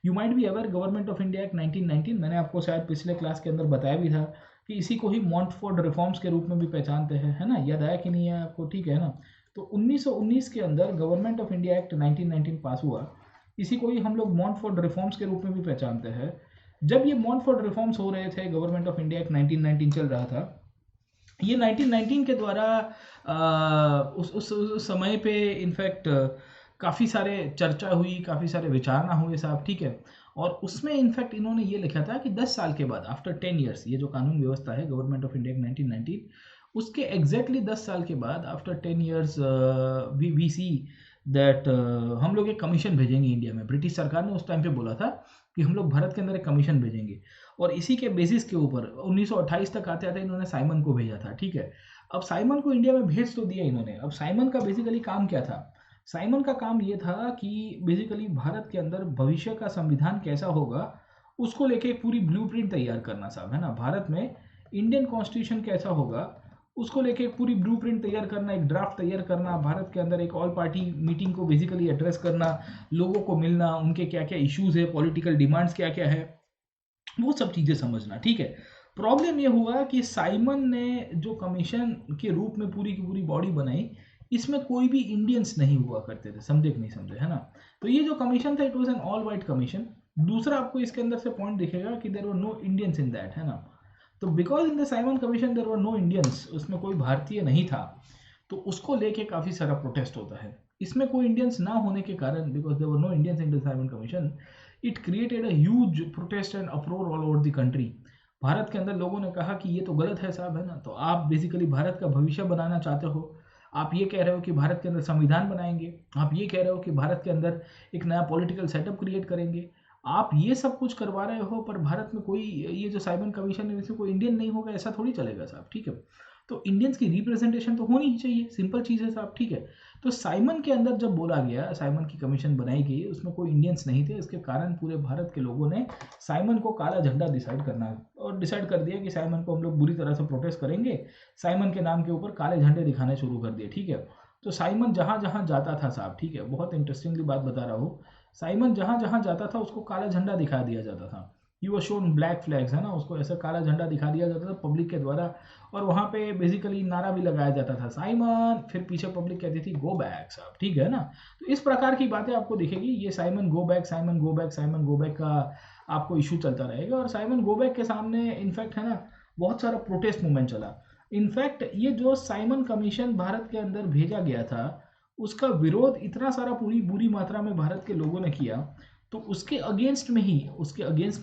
Speaker 1: You might be aware, government of India act 1919, मैंने आपको शायद पिछले क्लास के अंदर बताया भी था कि इसी को ही मॉन्टफोर्ड रिफॉर्म्स के रूप में भी पहचानते हैं, है ना। याद आया कि नहीं है आपको, ठीक है ना। तो 1919 के अंदर गवर्नमेंट ऑफ इंडिया एक्ट 1919 पास हुआ, इसी को ही हम लोग मॉन्टफोर्ड रिफॉर्म्स के रूप में भी पहचानते हैं। जब ये मॉन्टफोर्ड रिफॉर्म्स हो रहे थे, गवर्नमेंट ऑफ इंडिया एक्ट 1919 चल रहा था, ये 1919 के द्वारा उस समय पे इनफैक्ट काफ़ी सारे चर्चा हुई, काफ़ी सारे विचारणा हुए साहब, ठीक है। और उसमें इनफैक्ट इन्होंने ये लिखा था कि 10 साल के बाद, आफ्टर 10 ईयर्स, ये जो कानून व्यवस्था है गवर्नमेंट ऑफ इंडिया 1919, उसके एग्जैक्टली 10 साल के बाद, after 10 years we see that हम लोग एक कमीशन भेजेंगे इंडिया में। ब्रिटिश सरकार ने उस टाइम पे बोला था कि हम लोग भारत के अंदर एक कमीशन भेजेंगे, और इसी के बेसिस के ऊपर 1928 तक आते आते इन्होंने साइमन को भेजा था, ठीक है। अब साइमन को इंडिया में भेज तो दिया इन्होंने। अब साइमन का बेसिकली काम क्या था, साइमन का काम ये था कि बेसिकली भारत के अंदर भविष्य का संविधान कैसा होगा, उसको लेके एक पूरी ब्लूप्रिंट तैयार करना साहब, है ना। भारत में इंडियन कॉन्स्टिट्यूशन कैसा होगा, उसको लेके एक पूरी ब्लूप्रिंट तैयार करना, एक ड्राफ्ट तैयार करना, भारत के अंदर एक ऑल पार्टी मीटिंग को बेसिकली एड्रेस करना, लोगों को मिलना, उनके क्या क्या इश्यूज है, पॉलिटिकल डिमांड्स क्या क्या है, वो सब चीज़ें समझना, ठीक है। प्रॉब्लम ये हुआ कि साइमन ने जो कमीशन के रूप में पूरी की पूरी बॉडी बनाई, इसमें कोई भी इंडियंस नहीं हुआ करते थे, समझे कि नहीं समझे, है ना। तो ये जो कमीशन था, it was an all white commission. दूसरा आपको इसके अंदर से पॉइंट दिखेगा कि there were no Indians in that, है ना। तो because in the Simon commission there were no Indians, उसमें कोई भारतीय नहीं था, तो उसको लेके काफ़ी सारा प्रोटेस्ट होता है। इसमें कोई इंडियंस ना होने के कारण, because there were no Indians in the Simon commission, it created a huge protest and uproar all over the country. Bharat के अंदर लोगों ने कहा कि ये तो गलत है साहब, है ना। तो आप बेसिकली भारत का भविष्य बनाना चाहते हो, आप ये कह रहे हो कि भारत के अंदर संविधान बनाएंगे, आप ये कह रहे हो कि भारत के अंदर एक नया पॉलिटिकल सेटअप क्रिएट करेंगे, आप ये सब कुछ करवा रहे हो, पर भारत में कोई, ये जो साइमन कमीशन है इसमें कोई इंडियन नहीं होगा, ऐसा थोड़ी चलेगा साहब, ठीक है। तो इंडियंस की रिप्रेजेंटेशन तो होनी ही चाहिए, सिंपल चीज़ है साहब, ठीक है। तो साइमन के अंदर जब बोला गया, साइमन की कमीशन बनाई गई, उसमें कोई इंडियंस नहीं थे, इसके कारण पूरे भारत के लोगों ने साइमन को काला झंडा डिसाइड करना, और डिसाइड कर दिया कि साइमन को हम लोग बुरी तरह से प्रोटेस्ट करेंगे, साइमन के नाम के ऊपर काले झंडे दिखाने शुरू कर दिए, ठीक है। तो साइमन जहाँ जहाँ जाता था साहब, ठीक है, बहुत इंटरेस्टिंगली बात बता रहा हूँ, साइमन जहाँ जहाँ जाता था उसको काला झंडा दिखा दिया जाता था। He was shown black flags, है ना, उसको ऐसा काला झंडा दिखा दिया जाता था पब्लिक के द्वारा, और वहाँ पे बेसिकली नारा भी लगाया जाता था साइमन, फिर पीछे पब्लिक कहती थी गो बैक साहब, ठीक है ना। तो इस प्रकार की बातें आपको दिखेगी, ये Simon go back, Simon go back, Simon go back का आपको इशू चलता रहेगा। और साइमन गो बैक के सामने इनफैक्ट, है ना, बहुत सारा प्रोटेस्ट मूवमेंट चला। इनफैक्ट ये जो साइमन कमीशन भारत के अंदर भेजा गया था, उसका विरोध इतना सारा पूरी बुरी मात्रा में भारत के लोगों ने किया, तो उसके अगेंस्ट में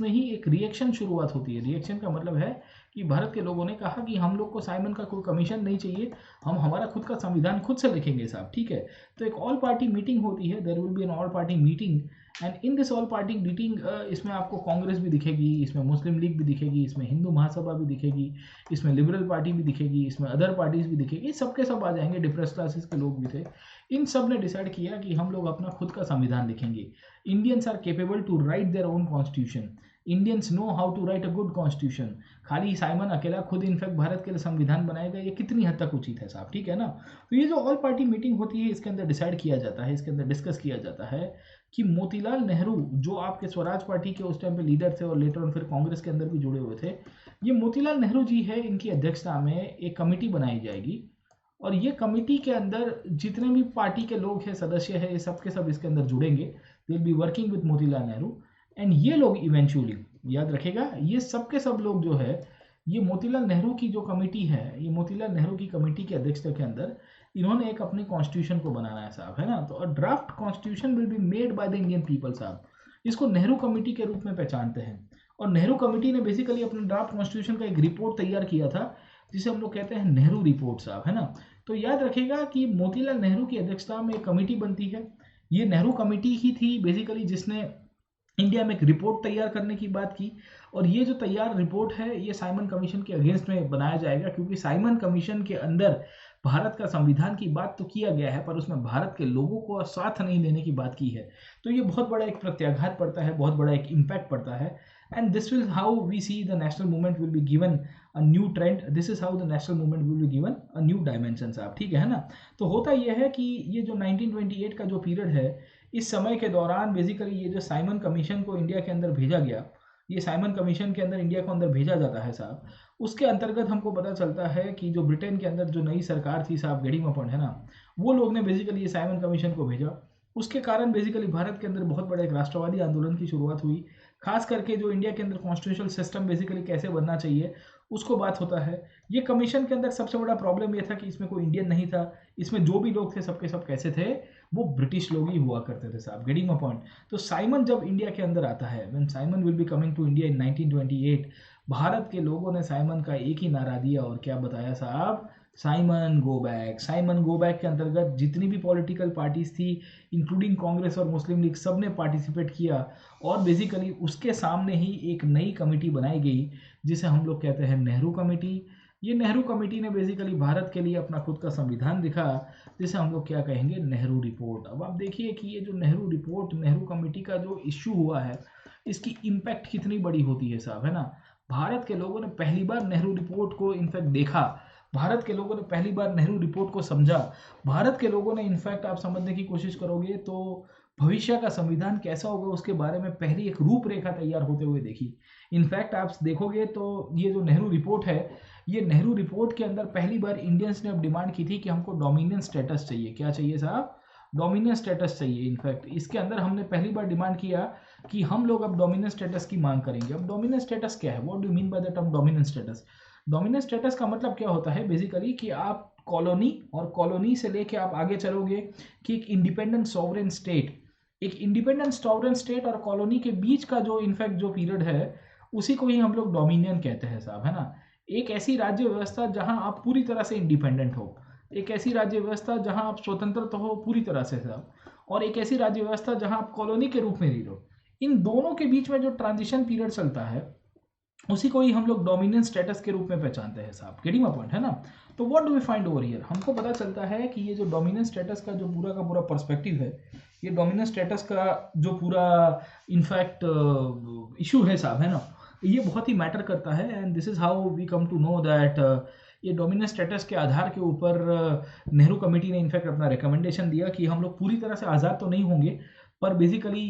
Speaker 1: ही एक रिएक्शन शुरुआत होती है। रिएक्शन का मतलब है कि भारत के लोगों ने कहा कि हम लोग को साइमन का कोई कमीशन नहीं चाहिए, हम हमारा खुद का संविधान खुद से लिखेंगे साहब, ठीक है। तो एक ऑल पार्टी मीटिंग होती है, there will be an all party meeting, and in this all party meeting इसमें आपको कांग्रेस भी दिखेगी, इसमें मुस्लिम लीग भी दिखेगी, इसमें हिंदू महासभा भी दिखेगी, इसमें लिबरल पार्टी भी दिखेगी, इसमें अदर पार्टीज भी दिखेगी, सबके सब आ जाएंगे, डिप्रेस क्लासेस के लोग भी थे। इन सब ने डिसाइड किया कि हम लोग अपना खुद का संविधान लिखेंगे। Indians are capable to write their own constitution, Indians know how to write a good constitution. खाली साइमन अकेला खुद इनफैक्ट भारत के लिए संविधान बनाएगा, ये कितनी हद तक उचित है साहब, ठीक है ना। तो ये जो ऑल पार्टी मीटिंग होती है, इसके अंदर डिसाइड किया जाता है, इसके अंदर डिस्कस किया जाता है कि मोतीलाल नेहरू, जो आपके स्वराज पार्टी के उस टाइम पे लीडर थे और लेटर ऑन फिर कांग्रेस के अंदर भी जुड़े हुए थे, ये मोतीलाल नेहरू जी है, इनकी अध्यक्षता में एक कमेटी बनाई जाएगी, और ये कमेटी के अंदर जितने भी पार्टी के लोग हैं, सदस्य है, ये सब के सब इसके अंदर जुड़ेंगे। They will be working with Motilal Nehru, and ये लोग इवेंचुअली, याद रखेगा, ये सब के सब लोग जो है, ये मोतीलाल नेहरू की जो कमेटी है, ये मोतीलाल नेहरू की कमेटी की अध्यक्षता के अंदर इन्होंने एक अपने कॉन्स्टिट्यूशन को बनाना है साहब, है ना। तो draft constitution will be made by the Indian people साहब। इसको नेहरू कमेटी के रूप में पहचानते हैं, और नेहरू कमेटी ने बेसिकली अपने ड्राफ्ट कॉन्स्टिट्यूशन का एक रिपोर्ट तैयार किया था, जिसे हम लोग कहते हैं नेहरू रिपोर्ट साहब, है ना। तो याद रखेगा कि मोतीलाल नेहरू की अध्यक्षता में एक कमेटी बनती है, ये नेहरू कमेटी ही थी बेसिकली जिसने इंडिया में एक रिपोर्ट तैयार करने की बात की, और ये जो तैयार रिपोर्ट है, ये साइमन कमीशन के अगेंस्ट में बनाया जाएगा, क्योंकि साइमन कमीशन के अंदर भारत का संविधान की बात तो किया गया है, पर उसमें भारत के लोगों को साथ नहीं लेने की बात की है। तो ये बहुत बड़ा एक प्रत्याघात पड़ता है, बहुत बड़ा एक इम्पैक्ट पड़ता है, and this will how we see the national movement will be given a new trend, this is how the national movement will be given a new dimension साहब, ठीक है ना। तो होता यह है कि ये जो 1928 का जो पीरियड है, इस समय के दौरान बेसिकली ये जो साइमन कमीशन को इंडिया के अंदर भेजा गया, ये साइमन कमीशन के अंदर इंडिया को अंदर भेजा जाता है साहब, उसके अंतर्गत हमको पता चलता है कि जो ब्रिटेन के अंदर जो नई सरकार थी साहब, गेडिंगपॉइंट, है ना, वो लोग ने बेसिकली ये साइमन कमीशन को भेजा। उसके कारण बेसिकली भारत के अंदर बहुत बड़ा एक राष्ट्रवादी आंदोलन की शुरुआत हुई, खास करके जो इंडिया के अंदर कॉन्स्टिट्यूशनल सिस्टम बेसिकली कैसे बनना चाहिए उसको बात होता है। ये कमीशन के अंदर सबसे बड़ा प्रॉब्लम ये था कि इसमें कोई इंडियन नहीं था, इसमें जो भी लोग थे सबके सब कैसे थे, वो ब्रिटिश लोग ही हुआ करते थे साहब, गेटिंग माय पॉइंट। तो साइमन जब इंडिया के अंदर आता है, when Simon will be coming to India in 1928, Bharat के लोगों ने साइमन का एक ही नारा दिया और क्या बताया साहब, Simon go back. Simon go back के अंतर्गत जितनी भी पॉलिटिकल पार्टीज थी, इंक्लूडिंग कांग्रेस और मुस्लिम लीग, सब ने पार्टिसिपेट किया, और बेसिकली उसके सामने ही एक नई कमेटी बनाई गई, जिसे हम लोग कहते हैं नेहरू कमेटी। ये नेहरू कमेटी ने बेसिकली भारत के लिए अपना खुद का संविधान लिखा, जिसे हम लोग क्या कहेंगे, नेहरू रिपोर्ट। अब आप देखिए कि ये जो नेहरू रिपोर्ट, नेहरू कमेटी का जो इश्यू हुआ है, इसकी इम्पैक्ट कितनी बड़ी होती है साहब, है ना। भारत के लोगों ने पहली बार नेहरू रिपोर्ट को इनफैक्ट देखा, भारत के लोगों ने पहली बार नेहरू रिपोर्ट को समझा, भारत के लोगों ने इनफैक्ट, आप समझने की कोशिश करोगे तो भविष्य का संविधान कैसा होगा उसके बारे में पहली एक रूपरेखा तैयार होते हुए देखी। इनफैक्ट आप देखोगे तो ये जो नेहरू रिपोर्ट है, ये नेहरू रिपोर्ट के अंदर पहली बार इंडियंस ने अब डिमांड की थी कि हमको डोमिनियन स्टेटस चाहिए। क्या चाहिए साहब, डोमिनियन स्टेटस चाहिए। इनफैक्ट इसके अंदर हमने पहली बार डिमांड किया कि हम लोग अब डोमिनियन स्टेटस की मांग करेंगे। अब डोमिनियन स्टेटस क्या है, what do you mean by the term dominion status. Dominion status का मतलब क्या होता है बेसिकली कि आप कॉलोनी, और कॉलोनी से लेके आप आगे चलोगे कि एक इंडिपेंडेंट सॉवरेन स्टेट, एक इंडिपेंडेंट सॉवरेन स्टेट और कॉलोनी के बीच का जो इनफैक्ट जो पीरियड है, उसी को ही हम लोग डोमिनियन कहते हैं साहब, है ना। एक ऐसी राज्य व्यवस्था जहां आप पूरी तरह से इंडिपेंडेंट हो, एक ऐसी राज्य व्यवस्था जहां आप स्वतंत्र तो हो पूरी तरह से साहब, और एक ऐसी राज्य व्यवस्था जहां आप कॉलोनी के रूप में रह रहे हो। इन दोनों के बीच में जो ट्रांजिशन पीरियड चलता है, उसी को ही हम लोग डोमिनियन स्टेटस के रूप में पहचानते हैं साहब, गेटिंग माय पॉइंट, है ना। तो what do we find over here, हमको पता चलता है कि ये जो डोमिनियन स्टेटस का जो पूरा का पूरा पर्सपेक्टिव है, ये डोमिनियन स्टेटस का जो पूरा इनफैक्ट इशू है साहब, है ना, ये बहुत ही मैटर करता है। And this is how we come to know that ये डोमिनेंट स्टेटस के आधार के ऊपर नेहरू कमेटी ने इनफैक्ट अपना रिकमेंडेशन दिया कि हम लोग पूरी तरह से आज़ाद तो नहीं होंगे, पर बेसिकली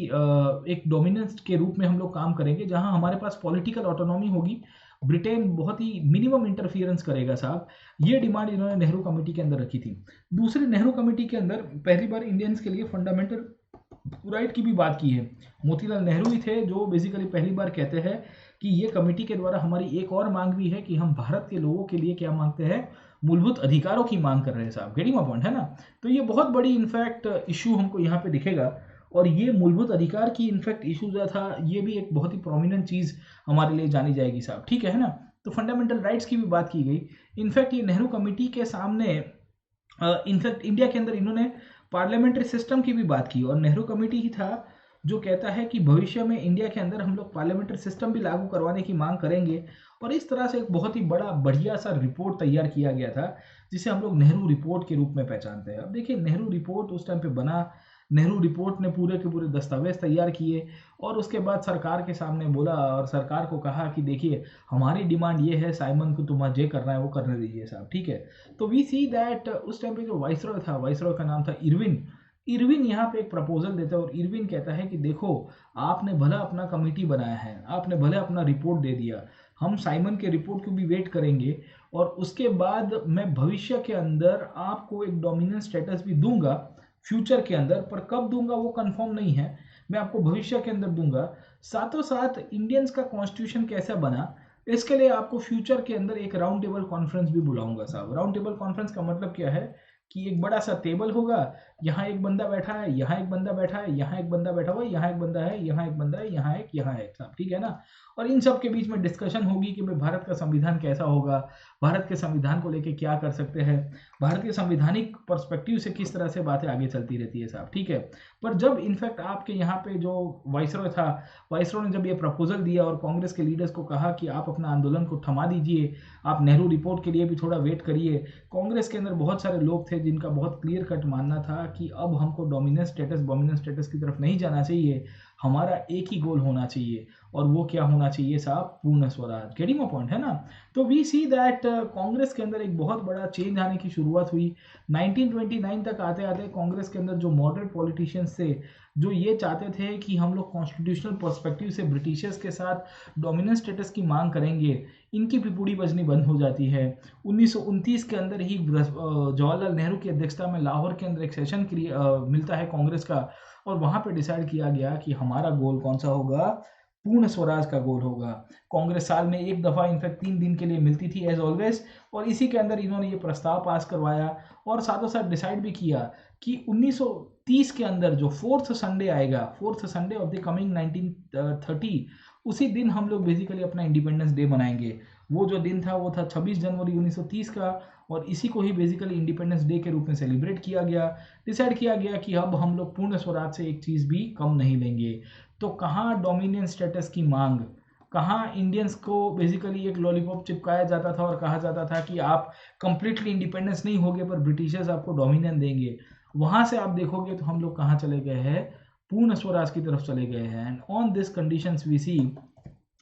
Speaker 1: एक डोमिनेंस के रूप में हम लोग काम करेंगे, जहां हमारे पास पॉलिटिकल ऑटोनॉमी होगी, ब्रिटेन बहुत ही मिनिमम इंटरफियरेंस करेगा साहब। ये डिमांड इन्होंने नेहरू कमेटी के अंदर रखी थी। दूसरी, नेहरू कमेटी के अंदर पहली बार इंडियंस के लिए फंडामेंटल राइट की भी बात की है। मोतीलाल नेहरू ही थे जो बेसिकली पहली बार कहते हैं कि ये कमेटी के द्वारा हमारी एक और मांग भी है कि हम भारत के लोगों के लिए क्या मांगते हैं, मूलभूत अधिकारों की मांग कर रहे हैं साहब। गेटिंग माय पॉइंट है ना। तो ये बहुत बड़ी इनफैक्ट इशू हमको यहाँ पे दिखेगा, और ये मूलभूत अधिकार की इनफैक्ट इशू जो था, ये भी एक बहुत ही प्रोमिनेंट चीज़ हमारे लिए जानी जाएगी साहब, ठीक है ना। तो फंडामेंटल राइट्स की भी बात की गई। इनफैक्ट ये नेहरू कमेटी के सामने इनफैक्ट इंडिया के अंदर इन्होंने पार्लियामेंट्री सिस्टम की भी बात की, और नेहरू कमेटी ही था जो कहता है कि भविष्य में इंडिया के अंदर हम लोग पार्लियामेंट्री सिस्टम भी लागू करवाने की मांग करेंगे। और इस तरह से एक बहुत ही बड़ा बढ़िया सा रिपोर्ट तैयार किया गया था, जिसे हम लोग नेहरू रिपोर्ट के रूप में पहचानते हैं। अब देखिए, नेहरू रिपोर्ट उस टाइम पे बना, नेहरू रिपोर्ट ने पूरे के पूरे दस्तावेज तैयार किए, और उसके बाद सरकार के सामने बोला और सरकार को कहा कि देखिए हमारी डिमांड ये है, साइमन को तुम्हें जे करना है वो करने दीजिए साहब, ठीक है। तो वी सी दैट उस टाइम पे जो वाइसरॉय था, वाइसरॉय का नाम था इरविन यहाँ पे एक प्रपोजल देता है, और इरविन कहता है कि देखो, आपने भला अपना कमेटी बनाया है, आपने भले अपना रिपोर्ट दे दिया, हम साइमन के रिपोर्ट को भी वेट करेंगे, और उसके बाद मैं भविष्य के अंदर आपको एक डोमिनेंट स्टेटस भी दूंगा फ्यूचर के अंदर, पर कब दूंगा वो कंफर्म नहीं है, मैं आपको भविष्य के अंदर दूंगा। साथों साथ इंडियंस का कॉन्स्टिट्यूशन कैसा बना, इसके लिए आपको फ्यूचर के अंदर एक राउंड टेबल कॉन्फ्रेंस भी बुलाऊंगा साहब। राउंड टेबल कॉन्फ्रेंस का मतलब क्या है कि एक बड़ा सा टेबल होगा, यहाँ एक बंदा बैठा है, यहाँ एक बंदा बैठा है, यहाँ एक बंदा बैठा हुआ है, यहाँ एक बंदा है, यहाँ एक बंदा है, यहाँ एक साहब, ठीक है ना। और इन सब के बीच में डिस्कशन होगी कि भाई भारत का संविधान कैसा होगा, भारत के संविधान को लेके क्या कर सकते हैं, भारत के संवैधानिक पर्सपेक्टिव से किस तरह से बातें आगे चलती रहती है साहब, ठीक है। पर जब इनफैक्ट आपके यहाँ पे जो वाइसरॉय था, वाइसरॉय ने जब ये प्रपोजल दिया और कांग्रेस के लीडर्स को कहा कि आप अपना आंदोलन को थमा दीजिए, आप नेहरू रिपोर्ट के लिए भी थोड़ा वेट करिए। कांग्रेस के अंदर बहुत सारे लोग थे जिनका बहुत क्लियर कट मानना था कि अब हमको डोमिनेंट स्टेटस की तरफ नहीं जाना चाहिए, हमारा एक ही गोल होना चाहिए, और वो क्या होना चाहिए साहब, पूर्ण स्वराज। गेटिंग माय पॉइंट है ना। तो वी सी दैट कांग्रेस के अंदर एक बहुत बड़ा चेंज आने की शुरुआत हुई। 1929 तक आते आते कांग्रेस के अंदर जो मॉडरेट पॉलिटिशियंस थे, जो ये चाहते थे कि हम लोग कॉन्स्टिट्यूशनल पर्सपेक्टिव से ब्रिटिशर्स के साथ डोमिनेंट स्टेटस की मांग करेंगे, इनकी भी पूरी बजनी बंद हो जाती है। 1929 के अंदर ही जवाहरलाल नेहरू की अध्यक्षता में लाहौर के अंदर एक सेशन मिलता है कांग्रेस का, और वहाँ पे डिसाइड किया गया कि हमारा गोल कौन सा होगा, पूर्ण स्वराज का गोल होगा। कांग्रेस साल में एक दफ़ा इनफैक्ट 3 दिन के लिए मिलती थी एज ऑलवेज, और इसी के अंदर इन्होंने ये प्रस्ताव पास करवाया, और साथों साथ डिसाइड भी किया कि 1930 के अंदर जो 4th संडे आएगा, 4th Sunday off the coming 1930, उसी दिन हम लोग बेसिकली अपना इंडिपेंडेंस डे मनाएंगे। वो जो दिन था वो था 26 जनवरी 1930 का, और इसी को ही बेसिकली इंडिपेंडेंस डे के रूप में सेलिब्रेट किया गया। डिसाइड किया गया कि अब हम लोग पूर्ण स्वराज से एक चीज़ भी कम नहीं लेंगे। तो कहाँ डोमिनियन स्टेटस की मांग, कहाँ इंडियंस को बेसिकली एक लॉलीपॉप चिपकाया जाता था और कहा जाता था कि आप कंप्लीटली इंडिपेंडेंस नहीं होगे पर ब्रिटिशर्स आपको डोमिनियन देंगे, वहाँ से आप देखोगे तो हम लोग कहाँ चले गए हैं, पूर्ण स्वराज की तरफ चले गए हैं। And on this conditions we see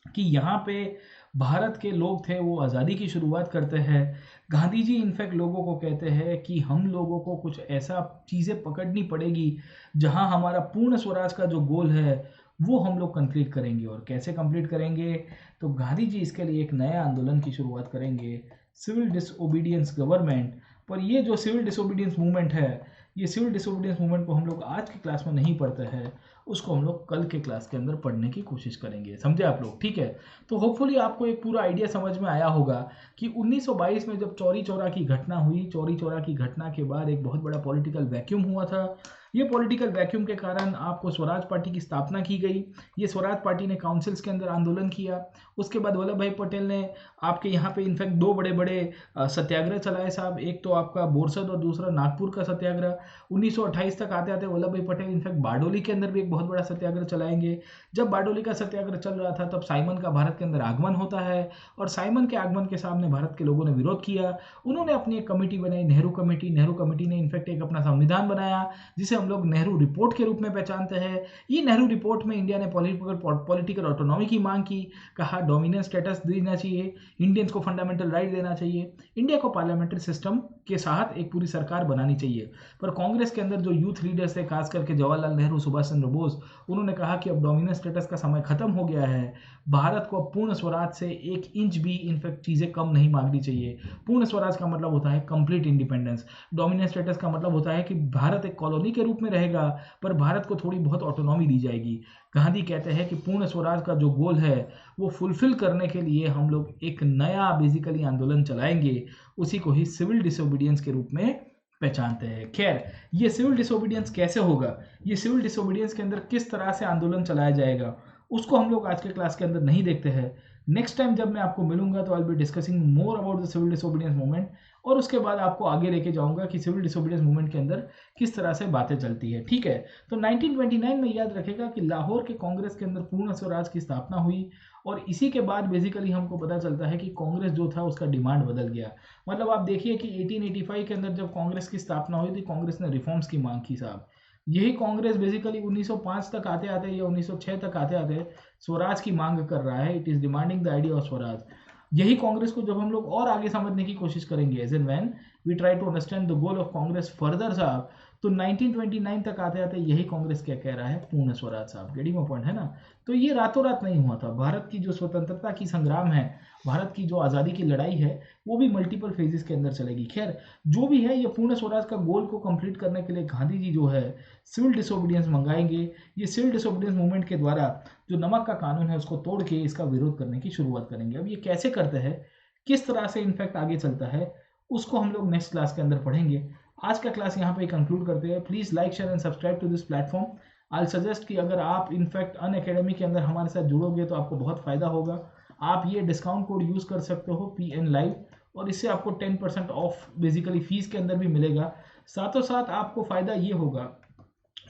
Speaker 1: कि यहाँ पे भारत के लोग थे वो आज़ादी की शुरुआत करते हैं। गांधी जी इनफैक्ट लोगों को कहते हैं कि हम लोगों को कुछ ऐसा चीज़ें पकड़नी पड़ेगी जहां हमारा पूर्ण स्वराज का जो गोल है वो हम लोग कंप्लीट करेंगे। और कैसे कंप्लीट करेंगे, तो गांधी जी इसके लिए एक नया आंदोलन की शुरुआत करेंगे, सिविल डिसओबीडियंस गवर्नमेंट। पर ये जो सिविल डिसओबीडियंस मूवमेंट है, ये सिविल डिसओबीडियंस मूवमेंट को हम लोग आज की क्लास में नहीं पढ़ते हैं, उसको हम लोग कल के क्लास के अंदर पढ़ने की कोशिश करेंगे, समझे आप लोग, ठीक है। तो होपफुली आपको एक पूरा आइडिया समझ में आया होगा कि 1922 में जब चौरी चौरा की घटना हुई, चौरी चौरा की घटना के बाद एक बहुत बड़ा पॉलिटिकल वैक्यूम हुआ था। ये पॉलिटिकल वैक्यूम के कारण आपको स्वराज पार्टी की स्थापना की गई। ये स्वराज पार्टी ने काउंसिल्स के अंदर आंदोलन किया। उसके बाद वल्लभ भाई पटेल ने आपके यहाँ पे इनफैक्ट 2 बड़े बड़े सत्याग्रह चलाए साहब, एक तो आपका बोरसद और दूसरा नागपुर का सत्याग्रह। 1928 तक आते आते वल्लभ भाई पटेल इनफैक्ट बारडोली के अंदर भी एक बहुत बड़ा सत्याग्रह चलाएंगे। जब बारडोली का सत्याग्रह चल रहा था तब साइमन का भारत के अंदर आगमन होता है, और साइमन के आगमन के सामने भारत के लोगों ने विरोध किया। उन्होंने अपनी एक कमेटी बनाई, नेहरू कमेटी। नेहरू कमेटी ने इनफैक्ट एक अपना संविधान बनाया जिसे हम हम लोग नेहरू रिपोर्ट के रूप में पहचानते हैं। ये नेहरू रिपोर्ट में इंडिया ने पॉलिटिकल ऑटोनॉमी की मांग की, कहा डोमिनेंस स्टेटस देना चाहिए, इंडियंस को फंडामेंटल राइट देना चाहिए, इंडिया को पार्लियामेंट्री सिस्टम के साथ एक पूरी सरकार बनानी चाहिए। पर कांग्रेस के अंदर जो यूथ लीडर्स थे, खास करके जवाहरलाल नेहरू, सुभाष चंद्र बोस, उन्होंने कहा कि अब डोमिनेंस स्टेटस का समय खत्म हो गया है, भारत को अब पूर्ण स्वराज से 1 इंच भी इनफैक्ट चीज़ें कम नहीं मांगनी चाहिए। पूर्ण स्वराज का मतलब होता है कंप्लीट इंडिपेंडेंस। डोमिनेंस स्टेटस का मतलब होता है कि भारत एक कॉलोनी के रूप में रहेगा, पर भारत को थोड़ी बहुत ऑटोनॉमी दी जाएगी। गांधी कहते हैं कि पूर्ण स्वराज का जो गोल है वो फुलफिल करने के लिए हम लोग एक नया बेसिकली आंदोलन चलाएंगे, उसी को ही सिविल डिसोबीडियंस के रूप में पहचानते हैं। खैर, ये सिविल डिसोबीडियंस कैसे होगा, ये सिविल डिसोबीडियंस के अंदर किस तरह से आंदोलन चलाया जाएगा, उसको हम लोग आज के क्लास के अंदर नहीं देखते हैं। नेक्स्ट टाइम जब मैं आपको मिलूंगा तो I will be discussing more about the civil disobedience movement, और उसके बाद आपको आगे लेके जाऊंगा कि सिविल डिसोबीडियंस मूवमेंट के अंदर किस तरह से बातें चलती है। ठीक है, तो 1929 में याद रखेगा कि लाहौर के कांग्रेस के अंदर पूर्ण स्वराज की स्थापना हुई, और इसी के बाद बेसिकली हमको पता चलता है कि कांग्रेस जो था उसका डिमांड बदल गया। मतलब आप देखिए कि 1885 के अंदर जब कांग्रेस की स्थापना हुई थी, कांग्रेस ने रिफॉर्म्स की मांग की साहब। यही कांग्रेस बेसिकली 1905 तक आते आते या 1906 तक आते आते स्वराज की मांग कर रहा है। It is demanding the idea of Swaraj. यही कांग्रेस को जब हम लोग और आगे समझने की कोशिश करेंगे, as and when we try to understand the goal of Congress further साहब, तो 1929 तक आते आते यही कांग्रेस क्या कह रहा है, पूर्ण स्वराज साहब। गेटिंग माय पॉइंट है ना। तो ये रातों रात नहीं हुआ था। भारत की जो स्वतंत्रता की संग्राम है, भारत की जो आज़ादी की लड़ाई है, वो भी मल्टीपल फेजेस के अंदर चलेगी। खैर, जो भी है, ये पूर्ण स्वराज का गोल को कंप्लीट करने के लिए गांधी जी जो है सिविल डिसोबीडियंस मंगाएंगे। ये सिविल डिसोबीडियंस मूवमेंट के द्वारा जो नमक का कानून है उसको तोड़ के इसका विरोध करने की शुरुआत करेंगे। अब ये कैसे करते हैं, किस तरह से इनफैक्ट आगे चलता है, उसको हम लोग नेक्स्ट क्लास के अंदर पढ़ेंगे। आज का क्लास यहाँ पे कंक्लूड करते हैं। Please like, share and subscribe to this platform. I suggest कि अगर आप इनफैक्ट अन अकेडमी के अंदर हमारे साथ जुड़ोगे तो आपको बहुत फायदा होगा। आप ये डिस्काउंट कोड यूज कर सकते हो PN लाइव, और इससे आपको 10% ऑफ बेसिकली फीस के अंदर भी मिलेगा। साथों साथ आपको फायदा ये होगा,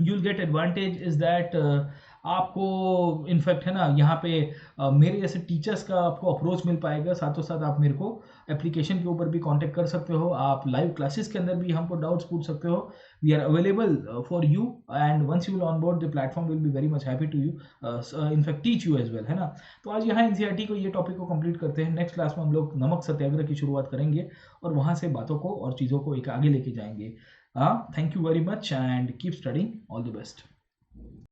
Speaker 1: you'll get advantage is that आपको इनफैक्ट है ना यहाँ पे मेरे जैसे टीचर्स का आपको अप्रोच मिल पाएगा। साथों साथ आप मेरे को एप्लीकेशन के ऊपर भी कांटेक्ट कर सकते हो, आप लाइव क्लासेस के अंदर भी हमको डाउट्स पूछ सकते हो। We are available for you, and once you will on board the platform will be very much happy to you in fact teach you as well, है ना। तो आज यहाँ NCERT को ये टॉपिक को कंप्लीट करते हैं। नेक्स्ट क्लास में हम लोग नमक सत्याग्रह की शुरुआत करेंगे और वहाँ से बातों को और चीज़ों को एक आगे लेके जाएंगे। Thank you very much and keep studying. All the best.